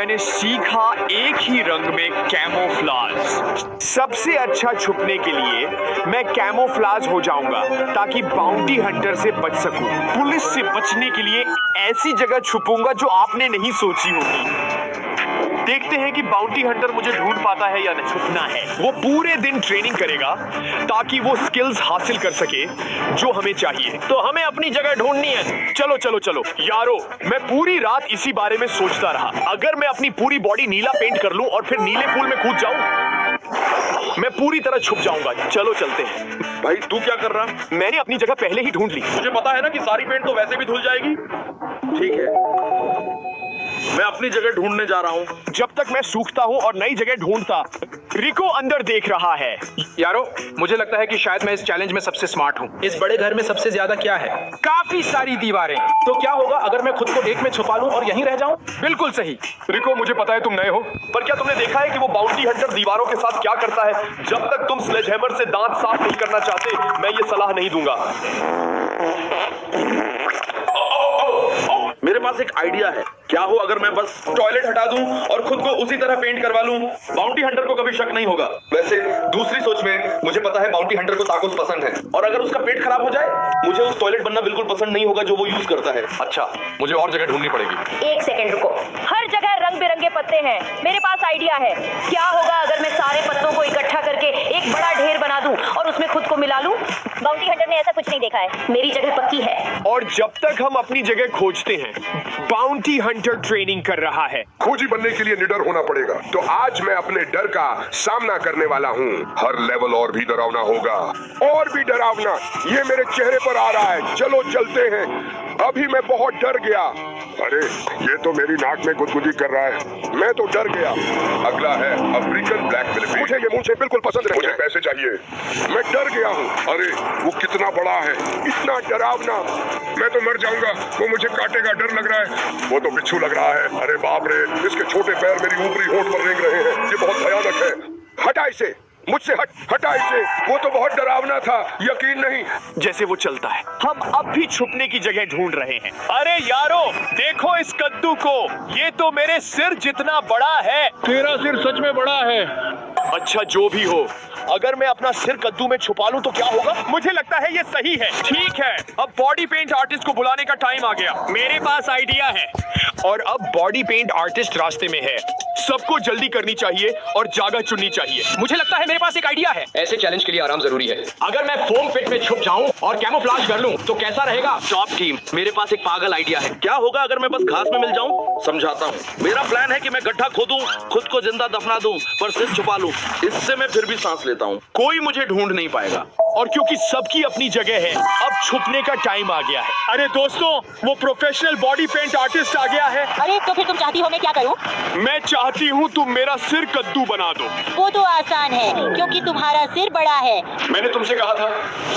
मैंने सीखा एक ही रंग में कैमोफ्लाज। सबसे अच्छा छुपने के लिए मैं कैमोफ्लाज हो जाऊंगा ताकि बाउंटी हंटर से बच सकूं। पुलिस से बचने के लिए ऐसी जगह छुपूंगा जो आपने नहीं सोची होगी। देखते हैं कि बाउंटी हंटर मुझे ढूंढ पाता है या नहीं। छुपना है। वो पूरे दिन ट्रेनिंग करेगा ताकि वो स्किल्स हासिल कर सके जो हमें चाहिए। तो हमें अपनी जगह ढूंढनी है। चलो चलो चलो यारो, मैं पूरी रात इसी बारे में सोचता रहा। अगर मैं अपनी पूरी बॉडी नीला पेंट कर लूं और फिर नीले पूल में कूद जाऊं, मैं पूरी तरह छुप जाऊंगा। चलो चलते हैं। भाई तू क्या कर रहा? मैंने अपनी जगह पहले ही ढूंढ ली। मुझे पता है ना कि सारी पेंट तो वैसे भी धुल जाएगी। ठीक है, मैं अपनी जगह ढूंढने जा रहा हूँ। जब तक मैं सूखता हूँ और नई जगह ढूंढता। रिको अंदर देख रहा है। यारो, मुझे लगता है कि शायद मैं इस चैलेंज में सबसे स्मार्ट हूँ। इस बड़े घर में सबसे ज्यादा क्या है? काफी सारी दीवारें। तो क्या होगा अगर मैं खुद को एक में छुपा लूं और यहीं रह जाऊं? बिल्कुल सही। रिको, मुझे पता है तुम नए हो, पर क्या तुमने देखा है कि वो बाउंटी हंटर दीवारों के साथ क्या करता है? जब तक तुम स्लेजहैमर से दांत साफ नहीं करना चाहते, मैं ये सलाह नहीं दूंगा। मेरे पास एक आइडिया है। क्या हो अगर मैं बस टॉयलेट हटा दूं और खुद को उसी तरह पेंट करवा लूं? बाउंटी हंटर को कभी शक नहीं होगा। वैसे दूसरी सोच में मुझे पता है बाउंटी हंटर को ताकोस पसंद है, और अगर उसका पेट खराब हो जाए, मुझे उस टॉयलेट बनना बिल्कुल पसंद नहीं होगा जो वो यूज करता है। अच्छा, मुझे और जगह ढूंढनी पड़ेगी। एक सेकंड रुको। हर जगह रंग बिरंगे पत्ते हैं। मेरे पास आइडिया है। क्या होगा अगर मैं सारे पत्तों को इकट्ठा करके एक बड़ा ढेर बना दूं और उसमें खुद को मिला लूं? बाउंटी हंटर ने ऐसा कुछ नहीं देखा है। मेरी जगह पक्की है। और जब तक हम अपनी जगह खोजते हैं, बाउंटी हंटर ट्रेनिंग कर रहा है। खोजी बनने के लिए निडर होना पड़ेगा। तो आज मैं अपने डर का सामना करने वाला हूँ। हर लेवल और भी डरावना होगा, और भी डरावना। ये मेरे चेहरे पर आ रहा है। चलो चलते हैं। अभी मैं बहुत डर गया। अरे, ये तो मेरी नाक में गुदगुदी कर रहा है। मैं तो डर गया। अगला है अफ्रीकन ब्लैक मिलिट्री। मुझे ये मुझे बिल्कुल पसंद नहीं। मुझे पैसे चाहिए। मैं डर गया हूँ। अरे, वो कितना बड़ा है, इतना डरावना। मैं तो मर जाऊंगा। वो मुझे काटेगा, डर लग रहा है। वो तो बिच्छू लग रहा है। अरे बाप रे, इसके छोटे पैर मेरी ऊपरी होंठ पर रेंग रहे हैं। ये बहुत भयानक है। हटा इसे, मुझसे हटा इसे। वो तो बहुत डरावना था, यकीन नहीं। जैसे वो चलता है। हम अब भी छुपने की जगह ढूंढ रहे हैं। अरे यारो, देखो इस कद्दू को। ये तो मेरे सिर जितना बड़ा है। तेरा सिर सच में बड़ा है। अच्छा, जो भी हो, अगर मैं अपना सिर कद्दू में छुपा लूं तो क्या होगा? मुझे लगता है ये सही है। ठीक है, अब बॉडी पेंट आर्टिस्ट को बुलाने का टाइम आ गया। मेरे पास आइडिया है, और अब बॉडी पेंट आर्टिस्ट रास्ते में है। सबको जल्दी करनी चाहिए और जगह चुननी चाहिए। मुझे लगता है मेरे पास एक आइडिया है। ऐसे चैलेंज के लिए आराम जरूरी है। अगर मैं फोम पिट में छुप जाऊं और कैमोफ्लाज कर लूं तो कैसा रहेगा? टॉप टीम, मेरे पास एक पागल आइडिया है। क्या होगा अगर मैं बस घास में मिल जाऊं? समझाता हूँ। मेरा प्लान है कि मैं गड्ढा खोदूं, खुद को जिंदा दफना दूं, पर सिर छुपा लूं। इससे मैं फिर भी सांस लेता हूँ। कोई मुझे ढूंढ नहीं पाएगा। और क्योंकि सबकी अपनी जगह है, अब छुपने का टाइम आ गया है। अरे दोस्तों, वो प्रोफेशनल बॉडी पेंट आर्टिस्ट आ गया है। अरे तो फिर तुम चाहती हो मैं क्या करूं? मैं चाहती हूँ तुम मेरा सिर कद्दू बना दो। वो तो आसान है क्योंकि तुम्हारा सिर बड़ा है। मैंने तुमसे कहा था।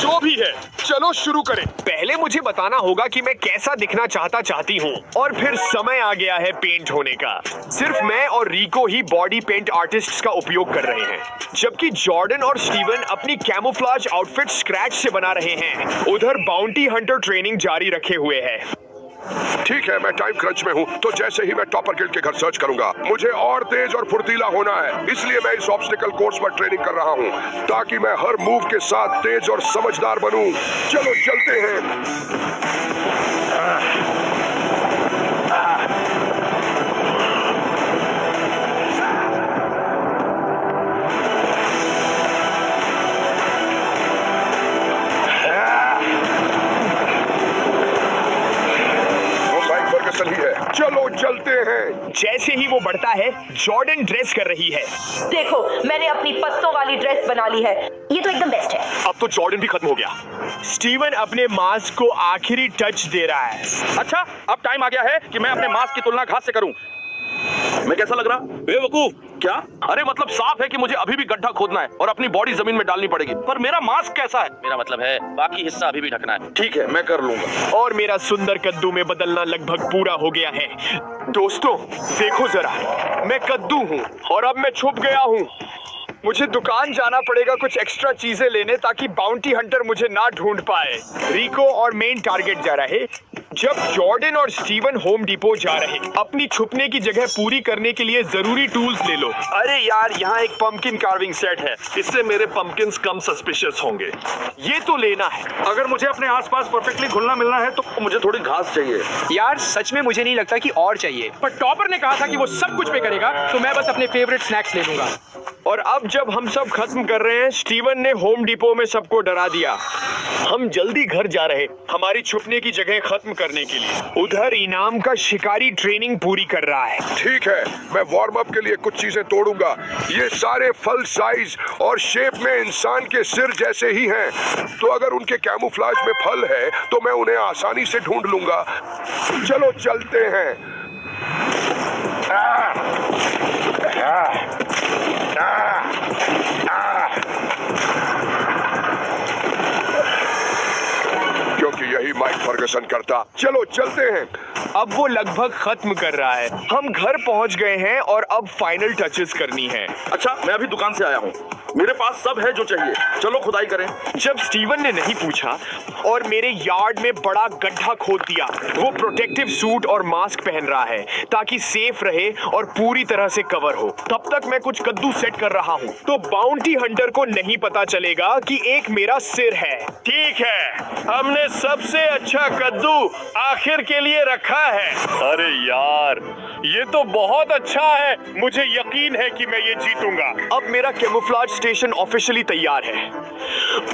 जो भी है, चलो शुरू करें। पहले मुझे बताना होगा कि मैं कैसा दिखना चाहती हूँ, और फिर समय आ गया है पेंट होने का। सिर्फ मैं और रिको ही बॉडी पेंट आर्टिस्ट्स का उपयोग कर रहे हैं, जबकि जॉर्डन और स्टीवन अपनी कैमोफ्लाज आउटफिट स्क्रैच से बना रहे हैं। उधर बाउंटी हंटर ट्रेनिंग जारी रखे हुए है। ठीक है, मैं टाइम क्रंच में हूँ, तो जैसे ही मैं टॉपर गिल्ड के घर सर्च करूंगा। मुझे और तेज और फुर्तीला होना है, इसलिए मैं इस ऑब्स्टिकल कोर्स पर ट्रेनिंग कर रहा हूँ, ताकि मैं हर मूव के साथ तेज और समझदार बनूं। चलो चलते हैं। सही है, चलो चलते हैं। जैसे ही वो बढ़ता है, जॉर्डन ड्रेस कर रही है। देखो, मैंने अपनी पत्तों वाली ड्रेस बना ली है। ये तो एकदम बेस्ट है। अब तो जॉर्डन भी खत्म हो गया। स्टीवन अपने मास्क को आखिरी टच दे रहा है। अच्छा, अब टाइम आ गया है कि मैं अपने मास्क की तुलना घास से करूं। मैं कैसा लग रहा? बेवकूफ। क्या? अरे मतलब साफ है कि मुझे अभी भी गड्ढा खोदना है और अपनी बॉडी जमीन में डालनी पड़ेगी। पर मेरा मास्क कैसा है? मेरा मतलब है बाकी हिस्सा अभी भी ढकना है। ठीक है, मैं कर लूंगा। और मेरा सुंदर कद्दू में बदलना लगभग पूरा हो गया है। दोस्तों, देखो जरा, मैं कद्दू हूँ और अब मैं छुप गया हूँ। मुझे दुकान जाना पड़ेगा कुछ एक्स्ट्रा चीजें लेने, ताकि बाउंटी हंटर मुझे ना ढूंढ पाए। रिको और मेन टारगेट जा रहे जब जॉर्डन और स्टीवन होम डिपो जा रहे, अपनी छुपने की जगह पूरी करने के लिए जरूरी टूल्स ले लो। अरे यार, यहाँ एक पंपकिन कार्विंग सेट है, इससे मेरे पंपकिन्स कम सस्पिशियस होंगे। ये तो लेना है। अगर मुझे अपने आसपास परफेक्टली घुलना मिलना है तो मुझे थोड़ी घास चाहिए। यार सच में मुझे नहीं लगता कि और चाहिए, पर टॉपर ने कहा था कि वो सब कुछ पे करेगा, तो मैं बस अपने फेवरेट स्नैक्स ले लूंगा। और अब जब हम सब खत्म कर रहे हैं, स्टीवन ने होम डिपो में सबको डरा दिया। हम जल्दी घर जा रहे, हमारी छुपने की जगह खत्म करने के लिए। उधर इनाम का शिकारी ट्रेनिंग पूरी कर रहा है। ठीक है, मैं वार्म अप के लिए कुछ चीजें तोड़ूंगा। ये सारे फल साइज और शेप में इंसान के सिर जैसे ही हैं, तो अगर उनके कैमोफ्लेज में फल है तो मैं उन्हें आसानी से ढूंढ लूंगा। चलो चलते हैं। क्योंकि यही माइक फर्गसन करता। चलो चलते हैं। अब वो लगभग खत्म कर रहा है। हम घर पहुंच गए हैं और अब फाइनल टचेस करनी है। अच्छा, मैं अभी दुकान से आया हूँ, मेरे पास सब है जो चाहिए। चलो खुदाई करें। जब स्टीवन ने नहीं पूछा और मेरे यार्ड में बड़ा गड्ढा खोद दिया। वो प्रोटेक्टिव सूट और मास्क पहन रहा है ताकि सेफ रहे और पूरी तरह से कवर हो। तब तक मैं कुछ कद्दू सेट कर रहा हूँ, तो बाउंटी हंटर को नहीं पता चलेगा कि एक मेरा सिर है। ठीक है, हमने सबसे अच्छा कद्दू आखिर के लिए रखा है। अरे यार, ये तो बहुत अच्छा है। मुझे यकीन है कि मैं ये जीतूंगा। अब मेरा कैमोफ्लेज स्टेशन ऑफिशियली तैयार है।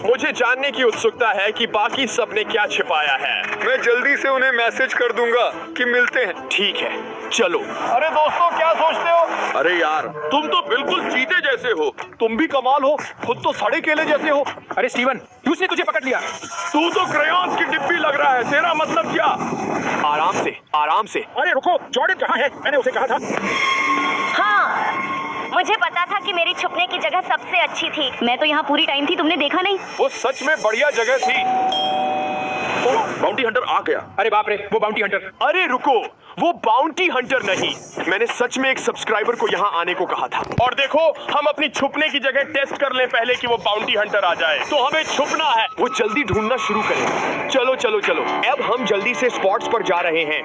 मुझे जानने की उत्सुकता है कि बाकी सब ने क्या छिपाया है। मैं जल्दी से उन्हें मैसेज कर दूंगा कि मिलते हैं। ठीक है, चलो। अरे दोस्तों, क्या सोचते हो? अरे यार, तुम तो बिल्कुल चीते जैसे हो। तुम भी कमाल हो, खुद तो सड़े केले जैसे हो। अरे स्टीवन, उसने तुझे पकड़ लिया। तू तो क्रेयॉन्स की डिब्बी लग रहा है। तेरा मतलब क्या? आराम से, आराम से। अरे रुको, जॉर्डन कहाँ है? मैंने उसे कहा था। हाँ, मुझे पता था कि मेरी छुपने की जगह सबसे अच्छी थी। मैं तो यहाँ पूरी टाइम थी, तुमने देखा नहीं? वो सच में बढ़िया जगह थी। बाउंटी हंटर आ गया। अरे बाप रे, वो बाउंटी हंटर। अरे रुको, वो बाउंटी हंटर नहीं। मैंने सच में एक सब्सक्राइबर को यहाँ आने को कहा था। और देखो, हम अपनी छुपने की जगह टेस्ट कर लें पहले कि वो बाउंटी हंटर आ जाए। तो हमें छुपना है। वो जल्दी ढूंढना शुरू करें। चलो चलो चलो। अब हम जल्दी से स्पॉट्स पर जा रहे हैं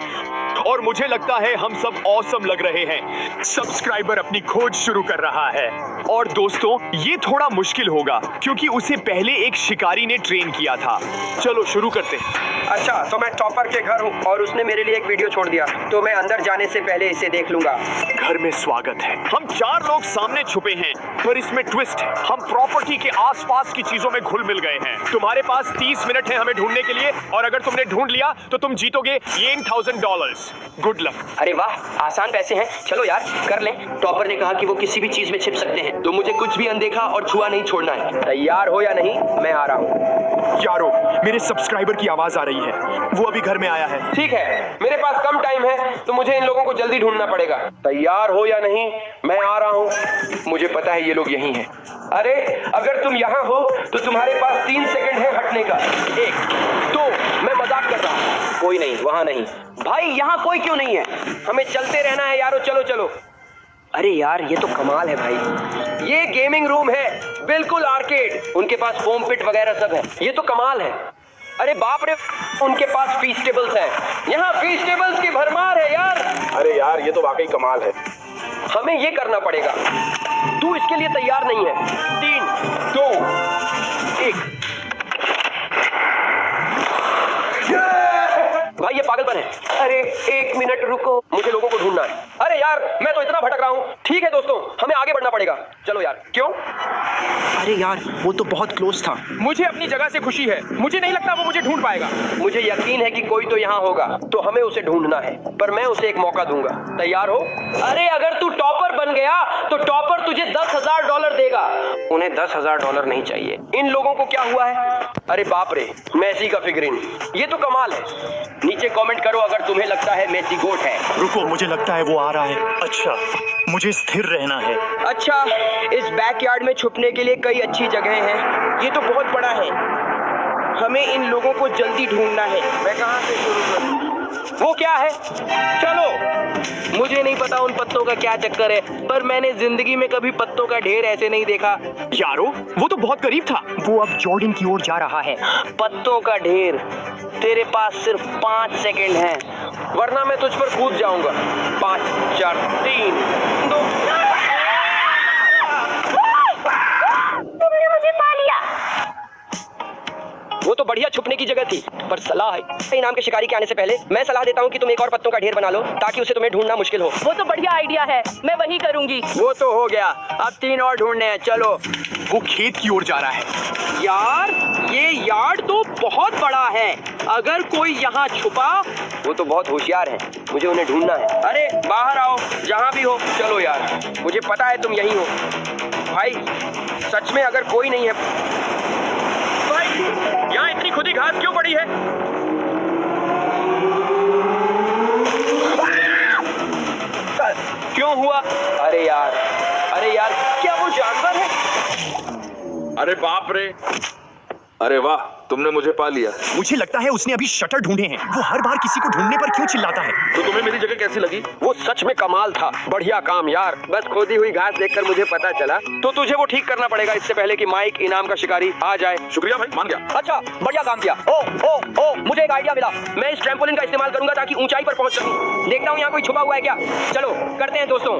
और मुझे लगता है हम सब ऑसम लग रहे हैं। सब्सक्राइबर अपनी खोज शुरू कर रहा है। और दोस्तों, ये थोड़ा मुश्किल होगा क्योंकि उसे पहले एक शिकारी ने ट्रेन किया था। चलो शुरू करते हैं। अच्छा, तो मैं टॉपर के घर हूँ और उसने मेरे लिए एक वीडियो छोड़ दिया, तो मैं अंदर जाने से पहले इसे देख लूंगा। घर में स्वागत है। हम 4 लोग सामने छुपे हैं, पर इसमें ट्विस्ट है। हम प्रॉपर्टी के आसपास की चीजों में घुल मिल गए हैं। तुम्हारे पास 30 मिनट है हमें ढूंढने के लिए, और अगर तुमने ढूंढ लिया तो तुम जीतोगे ये $1000। Good luck. अरे वाह, आसान पैसे हैं। चलो यार, कर लें। टॉपर ने कहा कि वो किसी भी चीज में छिप सकते हैं, तो मुझे कुछ भी अनदेखा और छुआ नहीं छोड़ना है। तैयार हो या नहीं? मैं आ रहा हूँ। यारो, मेरे सब्सक्राइबर की आवाज आ रही है। वो अभी घर में आया है। ठीक है, मेरे पास कम टाइम है, तो मुझे इन लोगों को जल्दी ढूंढना पड़ेगा। तैयार हो या नहीं? मैं आ रहा हूँ। मुझे पता है ये लोग यहीं हैं। अरे, अगर तुम यहाँ हो तो तुम्हारे पास 3 सेकंड है हटने का। 1, 2, मैं मजाक कर रहा हूँ। कोई नहीं, वहाँ नहीं। भाई, यहाँ कोई क्यों नहीं है? हमें चलते रहना है यारो। चलो चलो। अरे यार, ये तो कमाल है भाई। ये गेमिंग रूम है, बिल्कुल आर्केड। उनके पास फोम पिट वगैरह सब है। ये तो कमाल है। अरे बाप रे, उनके पास फीस टेबल्स हैं। यहाँ फीस टेबल्स की भरमार है यार। अरे यार, ये तो वाकई कमाल है। हमें ये करना पड़ेगा। तू इसके लिए तैयार नहीं है। 3, 2, 1। भाई, ये पागलपन है। अरे 1 मिनट रुको, मुझे लोगों को ढूंढना है। अरे यार, मैं तो इतना भटक रहा हूँ। ठीक है दोस्तों, हमें आगे बढ़ना पड़ेगा। चलो यार। क्यों? अरे यार, वो तो बहुत क्लोज था। मुझे अपनी जगह से खुशी है। मुझे नहीं लगता वो मुझे ढूंढ पाएगा। मुझे यकीन है कि कोई तो यहाँ होगा, तो हमें उसे ढूंढना है। पर मैं उसे एक मौका दूंगा। तैयार हो? अरे, अगर तू टॉपर बन गया तो टॉपर तुझे $10,000 देगा। उन्हें $10,000 नहीं चाहिए। इन लोगों को क्या हुआ है? अरे बाप रे, मेसी का फिगरिन। ये तो कमाल है। नीचे कमेंट करो अगर तुम्हें लगता है मेसी गोट है। रुको, मुझे लगता है वो आ रहा है। अच्छा, मुझे स्थिर रहना है। अच्छा, इस बैकयार्ड में छुपने के लिए कई अच्छी जगह हैं। ये तो बहुत बड़ा है। हमें इन लोगों को जल्दी ढूंढना है। मैं कहाँ से शुरू करूँ? वो क्या है? चलो। मुझे नहीं पता उन पत्तों का क्या चक्कर है, पर मैंने जिंदगी में कभी पत्तों का ढेर ऐसे नहीं देखा। यारो वो तो बहुत करीब था। वो अब जॉर्डन की ओर जा रहा है। पत्तों का ढेर, तेरे पास सिर्फ 5 सेकंड हैं, वरना मैं तुझ पर कूद जाऊंगा। 5 4 3 2। तुमने मुझे पा लिया। वो तो बढ़िया छुपने की जगह थी, पर सलाह है, इनाम के शिकारी के आने से पहले मैं सलाह देता हूँ कि तुम एक और पत्तों का ढेर बना लो, ताकि उसे तुम्हें ढूंढना मुश्किल हो। वो तो बढ़िया आइडिया है, मैं वही करूंगी। वो तो हो गया, अब 3 और ढूंढने हैं, चलो। वो खेत की ओर जा रहा है। यार ये यार्ड तो बहुत बड़ा है, अगर कोई यहाँ छुपा। वो तो बहुत होशियार है, मुझे उन्हें ढूंढना है। अरे बाहर आओ, जहाँ भी हो। चलो यार, मुझे पता है तुम यहीं हो। भाई सच में अगर कोई नहीं है। भाई यहाँ इतनी खुदी घास क्यों पड़ी है? क्यों हुआ? अरे यार क्या वो जानवर है? अरे बाप रे, अरे वाह, तुमने मुझे पा लिया। मुझे लगता है उसने अभी शटर ढूंढे हैं। वो हर बार किसी को ढूंढने पर क्यों चिल्लाता है? तो तुम्हें मेरी जगह कैसी लगी? वो सच में कमाल था, बढ़िया काम यार। बस खोदी हुई घास देखकर मुझे पता चला, तो तुझे वो ठीक करना पड़ेगा इससे पहले कि माइक इनाम का शिकारी आ जाए। शुक्रिया भाई, मान गया। अच्छा, बढ़िया काम किया। ओ, मुझे एक आइडिया मिला। मैं इस ट्रैम्पोलिन का इस्तेमाल करूंगा ताकि ऊंचाई पर पहुंच सकूं। देखता हूँ यहाँ कोई छुपा हुआ है क्या। चलो करते हैं दोस्तों।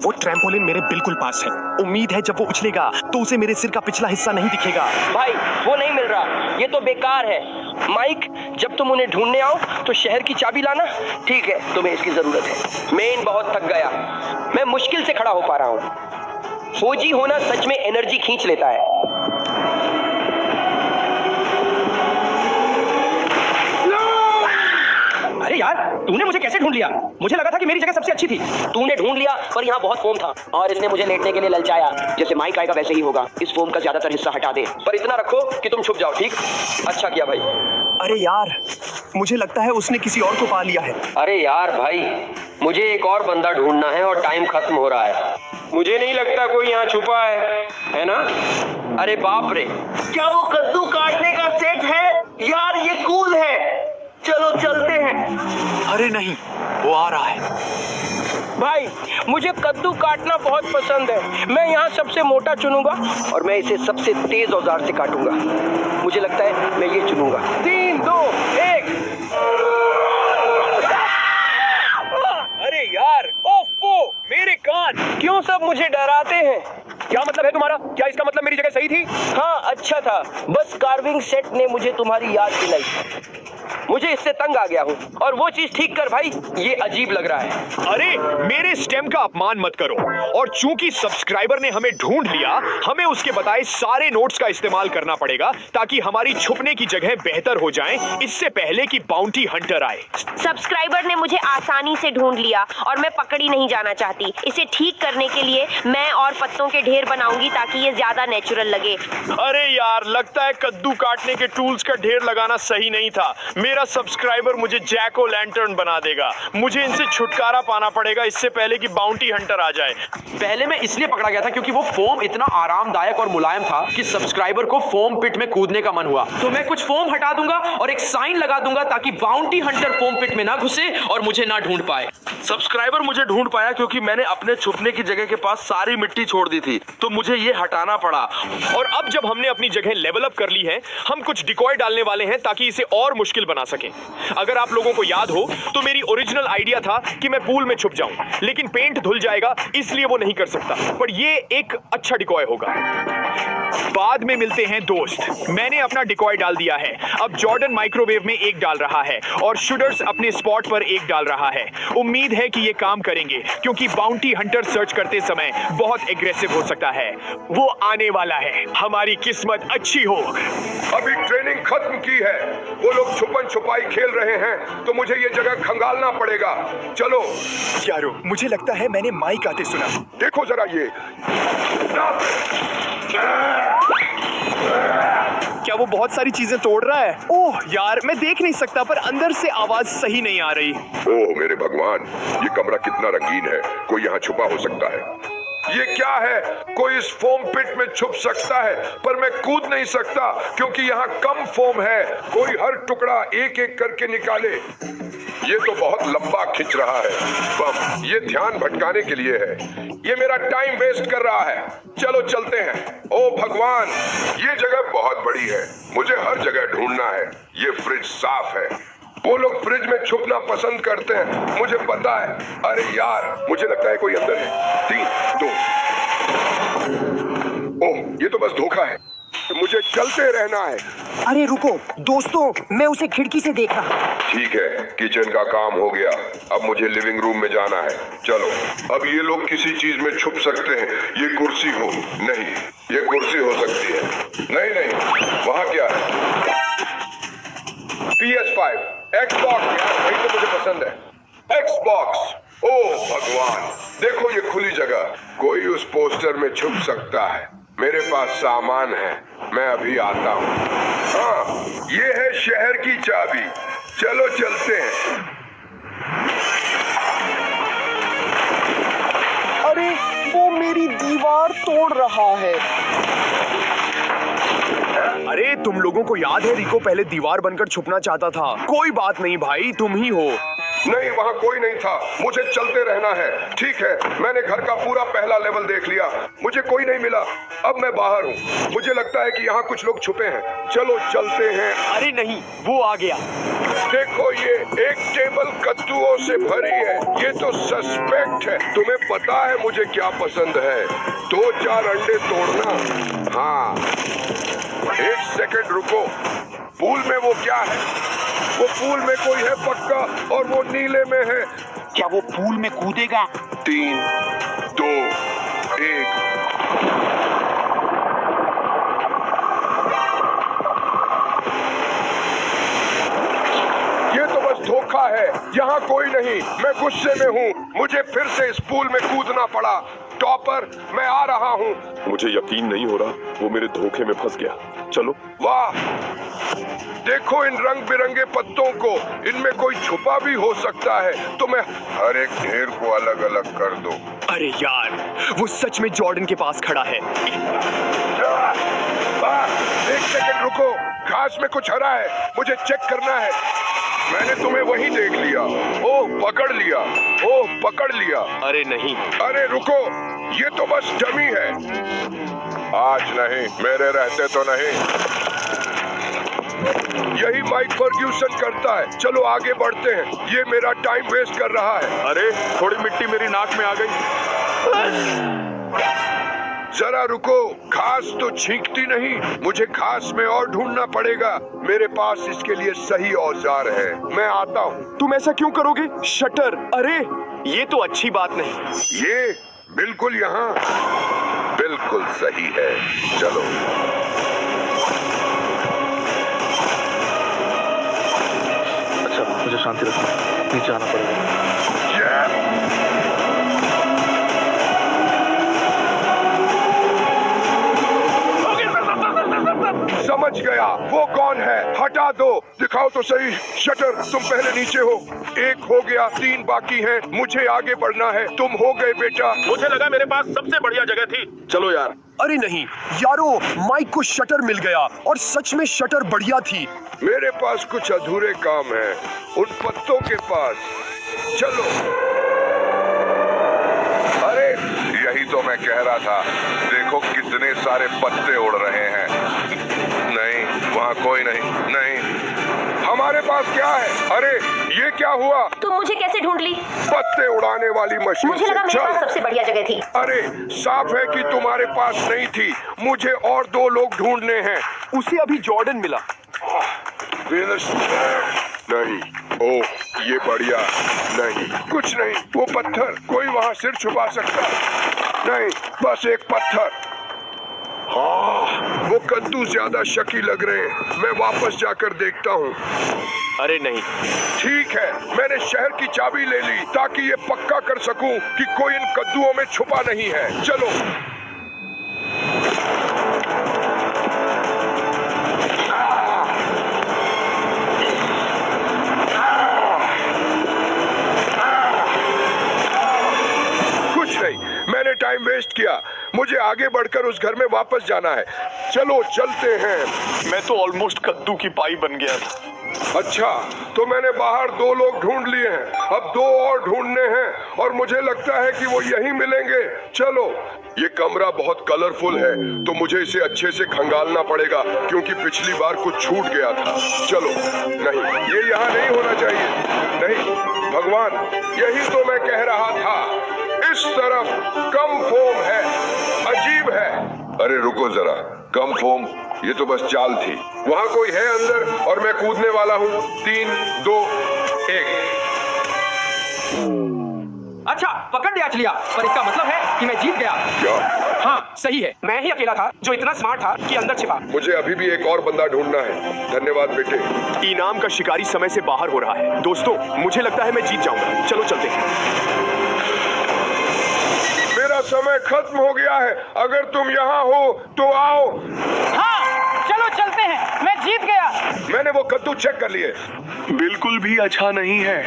वो ट्रैम्पोलिन मेरे बिल्कुल पास है। उम्मीद है जब वो उछलेगा तो उसे मेरे सिर का पिछला हिस्सा नहीं दिखेगा। भाई वो नहीं मिल रहा, ये तो बेकार है। माइक, जब तुम उन्हें ढूंढने आओ तो शहर की चाबी लाना। ठीक है, तुम्हें इसकी जरूरत है। मेन बहुत थक गया, मैं मुश्किल से खड़ा हो पा रहा हूँ। फौजी होना सच में एनर्जी खींच लेता है। अरे यार, तूने मुझे कैसे ढूंढ लिया? मुझे लगा था कि मेरी जगह सबसे अच्छी थी। तूने ढूंढ लिया, पर यहाँ बहुत फोम था और इसने मुझे लेटने के लिए ललचाया। जैसे माइक आएगा वैसे ही होगा। इस फोम का ज्यादातर हिस्सा हटा दे, पर इतना रखो कि तुम छुप जाओ। ठीक? अच्छा किया भाई। अरे यार, मुझे लगता है उसने किसी और को पा लिया है। अरे यार भाई, मुझे एक और बंदा ढूंढना है और टाइम खत्म हो रहा है। मुझे नहीं लगता कोई यहाँ छुपा है ना? अरे बाप रे, क्या वो कद्दू काटने का सेट है? यार ये कूल है, चलो चलते हैं। अरे नहीं, वो आ रहा है। भाई मुझे कद्दू काटना बहुत पसंद है। मैं यहाँ सबसे मोटा चुनूंगा और मैं इसे सबसे तेज औजार से काटूंगा। मुझे लगता है मैं ये चुनूंगा। 3 2 1। अरे यार, ओफो, मेरे कान! क्यों सब मुझे डराते हैं? क्या मतलब है तुम्हारा? क्या इसका मतलब मेरी जगह सही थी? हाँ, अच्छा था। बस कार्विंग सेट ने मुझे तुम्हारी याद दिलाई। मुझे इससे तंग आ गया हूँ, और वो चीज ठीक कर भाई, ये अजीब लग रहा है। अरे मेरे स्टेम का अपमान मत करो। और चूंकि सब्सक्राइबर ने हमें ढूंढ लिया, हमें उसके बताए सारे नोट्स का इस्तेमाल करना पड़ेगा ताकि हमारी छुपने की जगह बेहतर हो जाए, इससे पहले कि बाउंटी हंटर आए। सब्सक्राइबर ने मुझे आसानी से ढूंढ लिया और मैं पकड़ी नहीं जाना चाहती। इसे ठीक करने के लिए मैं और पत्तों के ढेर बनाऊंगी ताकि ये ज्यादा नेचुरल लगे। अरे यार, लगता है कद्दू काटने के टूल्स का ढेर लगाना सही नहीं था। मेरा सब्सक्राइबर मुझे जैक ओ लैंटर्न बना देगा। मुझे इनसे छुटकारा पाना पड़ेगा इससे पहले कि बाउंटी हंटर आ जाए। पहले मैं इसलिए पकड़ा गया था क्योंकि वो फोम इतना आरामदायक और मुलायम था कि सब्सक्राइबर को फोम पिट में कूदने का मन हुआ। तो मैं कुछ फोम हटा दूंगा और एक साइन लगा दूंगा ताकि बाउंटी हंटर फोम पिट में ना घुसे और मुझे ना ढूंढ पाए। सब्सक्राइबर मुझे ढूंढ पाया क्योंकि मैंने अपने छुपने की जगह के पास सारी मिट्टी छोड़ दी थी, तो मुझे ये हटाना पड़ा। और अब जब हमने अपनी जगह लेवल अप कर ली है, हम कुछ डिकॉय डालने वाले हैं ताकि इसे और मुश्किल बना सकें। अगर आप लोगों को याद हो तो मेरी ओरिजिनल आइडिया था कि मैं पूल में छुप जाऊं, लेकिन पेंट धुल जाएगा इसलिए वो नहीं कर सकता। पर ये एक अच्छा डिकॉय होगा। बाद में मिलते हैं दोस्त। मैंने अपना डिकॉय डाल दिया है। अब जॉर्डन माइक्रोवेव में एक डाल रहा है और शूटर्स अपने स्पॉट पर एक डाल रहा है। उम्मीद है कि ये काम करेंगे क्योंकि बाउंटी हंटर सर्च करते समय बहुत एग्रेसिव हो सकता है। वो आने वाला है, हमारी किस्मत अच्छी हो। अभी ट्रेनिंग खत्म की है, वो लोग छुपन छुपाई खेल रहे हैं, तो मुझे ये जगह खंगालना पड़ेगा। चलो यारो, मुझे लगता है मैंने माइक आते सुना। देखो जरा ये। क्या वो बहुत सारी चीजें तोड़ रहा है? ओह यार, मैं देख नहीं सकता पर अंदर से आवाज सही नहीं आ रही। ओह मेरे भगवान, ये कमरा कितना रंगीन है। कोई यहाँ छुपा हो सकता है। ये क्या है? कोई इस फोम पिट में छुप सकता है, पर मैं कूद नहीं सकता क्योंकि यहाँ कम फोम है। कोई हर टुकड़ा एक एक करके निकाले। ये तो बहुत लंबा खिंच रहा है। बम ये ध्यान भटकाने के लिए है। ये मेरा टाइम वेस्ट कर रहा है। चलो चलते हैं। ओ भगवान, ये जगह बहुत बड़ी है। मुझे हर जगह ढूंढना है। ये फ्रिज साफ है। वो लोग फ्रिज में छुपना पसंद करते हैं, मुझे पता है। अरे यार, मुझे लगता है कोई अंदर है। 3, 2। ओह, ये तो बस धोखा है। मुझे चलते रहना है। अरे रुको दोस्तों, मैं उसे खिड़की से देख रहा। ठीक है, किचन का काम हो गया। अब मुझे लिविंग रूम में जाना है। चलो, अब ये लोग किसी चीज में छुप सकते हैं। ये कुर्सी हो, नहीं, ये कुर्सी हो सकती है। नहीं नहीं, वहाँ क्या है? PS5, Xbox यार, वही तो मुझे पसंद है। Xbox। ओह भगवान, देखो ये खुली जगह। कोई उस पोस्टर में छुप सकता है। मेरे पास सामान है, मैं अभी आता हूँ। हाँ, ये है शहर की चाबी। चलो चलते हैं। अरे वो मेरी दीवार तोड़ रहा है। अरे तुम लोगों को याद है रिको पहले दीवार बनकर छुपना चाहता था। कोई बात नहीं भाई, तुम ही हो। नहीं, वहाँ कोई नहीं था। मुझे चलते रहना है। ठीक है, मैंने घर का पूरा पहला लेवल देख लिया। मुझे कोई नहीं मिला। अब मैं बाहर हूँ। मुझे लगता है कि यहाँ कुछ लोग छुपे हैं। चलो चलते हैं। अरे नहीं, वो आ गया। देखो, ये एक टेबल कद्दुओं से भरी है। ये तो सस्पेक्ट है। तुम्हें पता है मुझे क्या पसंद है? 2-4 अंडे तोड़ना। हाँ, 1 सेकंड रुको। पूल में वो क्या है? वो पूल में कोई है पक्का, और वो नीले में है। क्या वो पूल में कूदेगा? 3, 2, 1। ये तो बस धोखा है। यहाँ कोई नहीं। मैं गुस्से में हूँ। मुझे फिर से इस पूल में कूदना पड़ा। टॉपर, मैं आ रहा हूँ। मुझे यकीन नहीं हो रहा वो मेरे धोखे में फंस गया। चलो। वाह, देखो इन रंग बिरंगे पत्तों को। इनमें कोई छुपा भी हो सकता है। तो मैं हर एक ढेर को अलग अलग कर दो। अरे यार, वो सच में जॉर्डन के पास खड़ा है। 1 सेकंड रुको। घास में कुछ हरा है, मुझे चेक करना है। मैंने तुम्हें वहीं देख लिया। ओह, पकड़ लिया। ओह, पकड़ लिया। अरे नहीं। अरे रुको, ये तो बस डमी है। आज नहीं, मेरे रहते तो नहीं। यही माइक फर्ग्यूसन करता है। चलो आगे बढ़ते हैं। ये मेरा टाइम वेस्ट कर रहा है। अरे थोड़ी मिट्टी मेरी नाक में आ गई। जरा रुको, घास तो छींकती नहीं। मुझे घास में और ढूंढना पड़ेगा। मेरे पास इसके लिए सही औजार है। मैं आता हूँ। तुम ऐसा क्यों करोगे? शटर, अरे ये तो अच्छी बात नहीं। ये बिल्कुल यहाँ बिल्कुल सही है। चलो। अच्छा, मुझे शांति रखना, नीचे आना पड़ेगा। समझ गया, वो कौन है? हटा दो। दिखाओ तो सही। शटर, तुम पहले नीचे हो। 1 हो गया, 3 बाकी हैं। मुझे आगे बढ़ना है। तुम हो गए बेटा। मुझे लगा मेरे पास सबसे बढ़िया जगह थी। चलो यार। अरे नहीं यारो, माइक को शटर मिल गया और सच में शटर बढ़िया थी। मेरे पास कुछ अधूरे काम हैं, उन पत्तों के पास। चलो। अरे यही तो मैं कह रहा था। देखो कितने सारे पत्ते उड़ रहे हैं। नहीं, वहाँ कोई नहीं। नहीं, हमारे पास क्या है? अरे ये क्या हुआ? तुम मुझे कैसे ढूंढ ली? पत्ते उड़ाने वाली मशीन मुझे से। लगा मेरे पास चल। सबसे बढ़िया जगह थी। अरे साफ है कि तुम्हारे पास नहीं थी। मुझे और 2 लोग ढूंढने हैं। उसे अभी जॉर्डन मिला। नहीं। ओह, ये बढ़िया। नहीं, कुछ नहीं। वो पत्थर, कोई वहाँ सिर छुपा सकता है। नहीं, बस एक पत्थर। हाँ, वो कद्दू ज्यादा शकी लग रहे हैं। मैं वापस जाकर देखता हूँ। अरे नहीं। ठीक है, मैंने शहर की चाबी ले ली ताकि ये पक्का कर सकूं कि कोई इन कद्दुओं में छुपा नहीं है। चलो। कुछ नहीं, मैंने टाइम वेस्ट किया। मुझे आगे बढ़कर उस घर में वापस जाना है। चलो चलते हैं। मैं तो ऑलमोस्ट कद्दू की पाई बन गया था। अच्छा, तो मैंने बाहर 2 लोग ढूंढ लिए हैं, अब 2 और ढूंढने हैं और मुझे लगता है कि वो यहीं मिलेंगे। चलो, ये कमरा बहुत कलरफुल है तो मुझे इसे अच्छे से खंगालना पड़ेगा क्योंकि पिछली बार कुछ छूट गया था। चलो, नहीं, ये यहाँ नहीं होना चाहिए। नहीं, भगवान, यही तो मैं कह रहा था। इस तरफ कम फोम है, अजीब है। अरे रुको जरा, कम फोम, ये तो बस चाल थी। वहाँ कोई है अंदर और मैं कूदने वाला हूँ। 3, 2, 1। अच्छा, पकड़ लिया चलिया, पर इसका मतलब है कि मैं जीत गया। क्या? हाँ, सही है, मैं ही अकेला था जो इतना स्मार्ट था कि अंदर छिपा। मुझे अभी भी एक और बंदा ढूंढना है। धन्यवाद बेटे। इनाम का शिकारी समय से बाहर हो रहा है। दोस्तों, मुझे लगता है मैं जीत जाऊंगा। चलो चलते हैं। मेरा समय खत्म हो गया है। अगर तुम यहाँ हो तो आओ। हाँ, चलो चलते हैं, मैं जीत गया। मैंने वो कद्दू चेक कर लिए। बिल्कुल भी अच्छा नहीं है।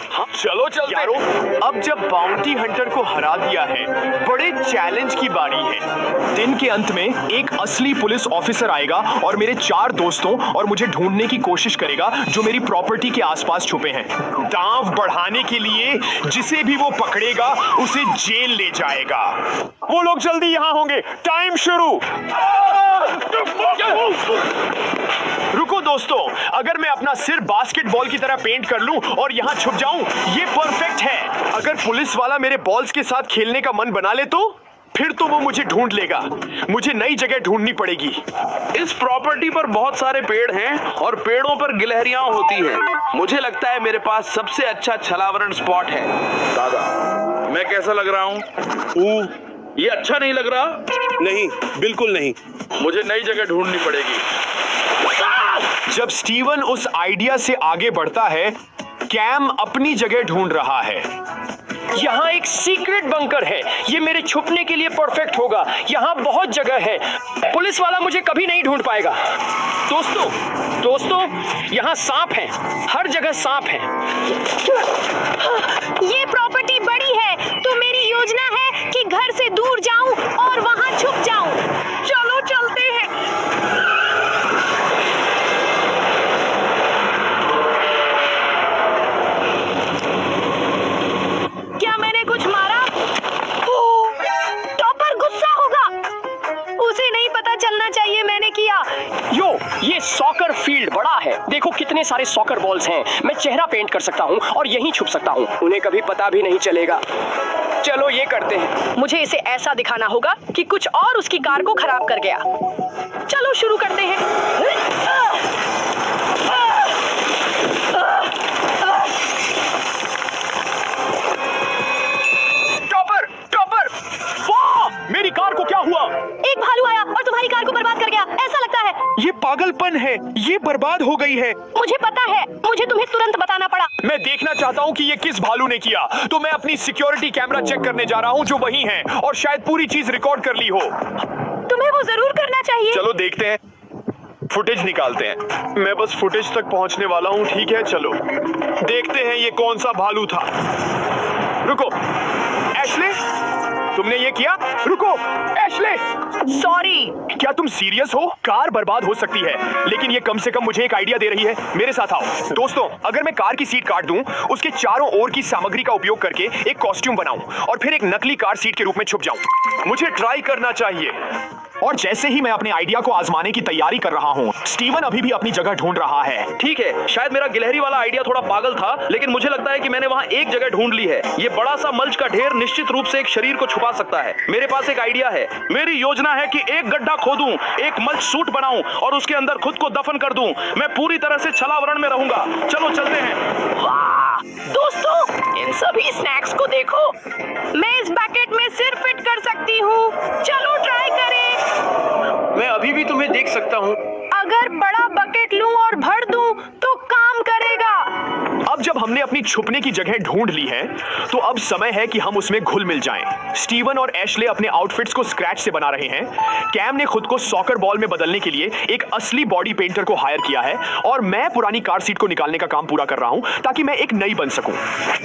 हाँ, चलो चलते हैं। अब जब बाउंटी हंटर को हरा दिया है, बड़े चैलेंज की बारी है। दिन के अंत में एक असली पुलिस ऑफिसर आएगा और मेरे 4 दोस्तों और मुझे ढूंढने की कोशिश करेगा जो मेरी प्रॉपर्टी के आसपास छुपे हैं। दांव बढ़ाने के लिए जिसे भी वो पकड़ेगा उसे जेल ले जाएगा। वो लोग जल्दी यहाँ होंगे। टाइम शुरू। रुको दोस्तों, अगर मैं अपना सिर बास्केटबॉल की तरह पेंट कर लूं और यहाँ छुप जाऊं, ये परफेक्ट है। अगर पुलिस वाला मेरे बॉल्स के साथ खेलने का मन बना ले तो फिर तो वो मुझे ढूंढ लेगा। मुझे नई जगह ढूंढनी पड़ेगी। इस प्रॉपर्टी पर बहुत सारे पेड़ हैं और पेड़ों पर गिलहरियां होती हैं। मुझे लगता है मेरे पास सबसे अच्छा छलावरण स्पॉट है। दादा, मैं कैसा लग रहा हूँ? ये अच्छा नहीं लग रहा? नहीं, बिल्कुल नहीं। मुझे नई जगह ढूंढनी पड़ेगी। जब स्टीवन उस आइडिया से आगे बढ़ता है, कैम अपनी जगह ढूंढ रहा है। यहाँ एक सीक्रेट बंकर है, ये मेरे छुपने के लिए परफेक्ट होगा। यहाँ बहुत जगह है, पुलिस वाला मुझे कभी नहीं ढूंढ पाएगा। दोस्तों, यहाँ सांप हैं, हर जगह सांप हैं। ये प्रॉपर्टी बड़ी है तो मेरी योजना है कि घर से दूर जाऊं और वहां छुप जाऊं। चलो चलते हैं। क्या मैंने कुछ मारा? टॉपर गुस्सा होगा। उसे नहीं पता चलना चाहिए मैंने किया। ये सॉकर फील्ड बड़ा है। देखो कितने सारे सॉकर बॉल्स हैं। मैं चेहरा पेंट कर सकता हूँ और यहीं छुप सकता हूँ। उन्हें कभी पता भी नहीं चलेगा। चलो ये करते हैं। मुझे इसे ऐसा दिखाना होगा कि कुछ और उसकी कार को खराब कर गया। चलो शुरू करते हैं। टॉपर! वाह! मेरी कार को क्या हुआ? एक भालू आया और तुम्हारी कार को बर्बाद कर गया, ऐसा लगता है। ये पागलपन है, ये बर्बाद हो गई है। मुझे पता है, मुझे तुम्हें तुरंत बताना पड़ा। मैं देखना चाहता हूँ कि ये किस भालू ने किया, तो मैं अपनी सिक्योरिटी कैमरा चेक करने जा रहा हूँ जो वही है और शायद पूरी चीज रिकॉर्ड कर ली हो। तुम्हें वो जरूर करना चाहिए। चलो देखते हैं, फुटेज निकालते हैं। मैं बस फुटेज तक पहुंचने वाला हूँ। ठीक है, चलो देखते हैं ये कौन सा भालू था। रुको, एशले, तुमने ये किया? रुको, एशले! सॉरी। क्या तुम सीरियस हो? कार बर्बाद हो सकती है, लेकिन ये कम से कम मुझे एक आइडिया दे रही है। मेरे साथ आओ। दोस्तों, अगर मैं कार की सीट काट दूं, उसके चारों ओर की सामग्री का उपयोग करके एक कॉस्ट्यूम बनाऊं और फिर एक नकली कार सीट के रूप में छुप जाऊं, मुझे ट्राई करना चाहिए। और जैसे ही मैं अपने आइडिया को आजमाने की तैयारी कर रहा हूँ, स्टीवन अभी भी अपनी जगह ढूंढ रहा है। ठीक है, शायद मेरा गिलहरी वाला आइडिया थोड़ा पागल था, लेकिन मुझे लगता है कि मैंने वहाँ एक जगह ढूंढ ली है। ये बड़ा सा मल्च का ढेर निश्चित रूप से एक शरीर को छुपा सकता है। मेरे पास एक आइडिया है। मेरी योजना है कि एक गड्ढा खोदूं, एक मल्च सूट बनाऊं और उसके अंदर खुद को दफन कर दूं। मैं पूरी तरह से छलावरण में रहूंगा। चलो चलते हैं। वाह! दोस्तों, इन सभी स्नैक्स को देखो। मैं इस पैकेट में सिर फिट कर सकती हूँ। चलो ट्राई करें। मैं अभी भी तुम्हें देख सकता हूँ। अगर बड़ा बकेट लूं और भर दूं तो काम करेगा। अब जब हमने अपनी छुपने की जगह ढूंढ ली है, तो अब समय है कि हम उसमें घुल मिल जाएं। स्टीवन और एशले अपने आउटफिट्स को स्क्रैच से बना रहे हैं। कैम ने खुद को सॉकर बॉल में बदलने के लिए एक असली बॉडी पेंटर को हायर किया है और मैं पुरानी कार सीट को निकालने का काम पूरा कर रहा हूं ताकि मैं एक नई बन सकूं।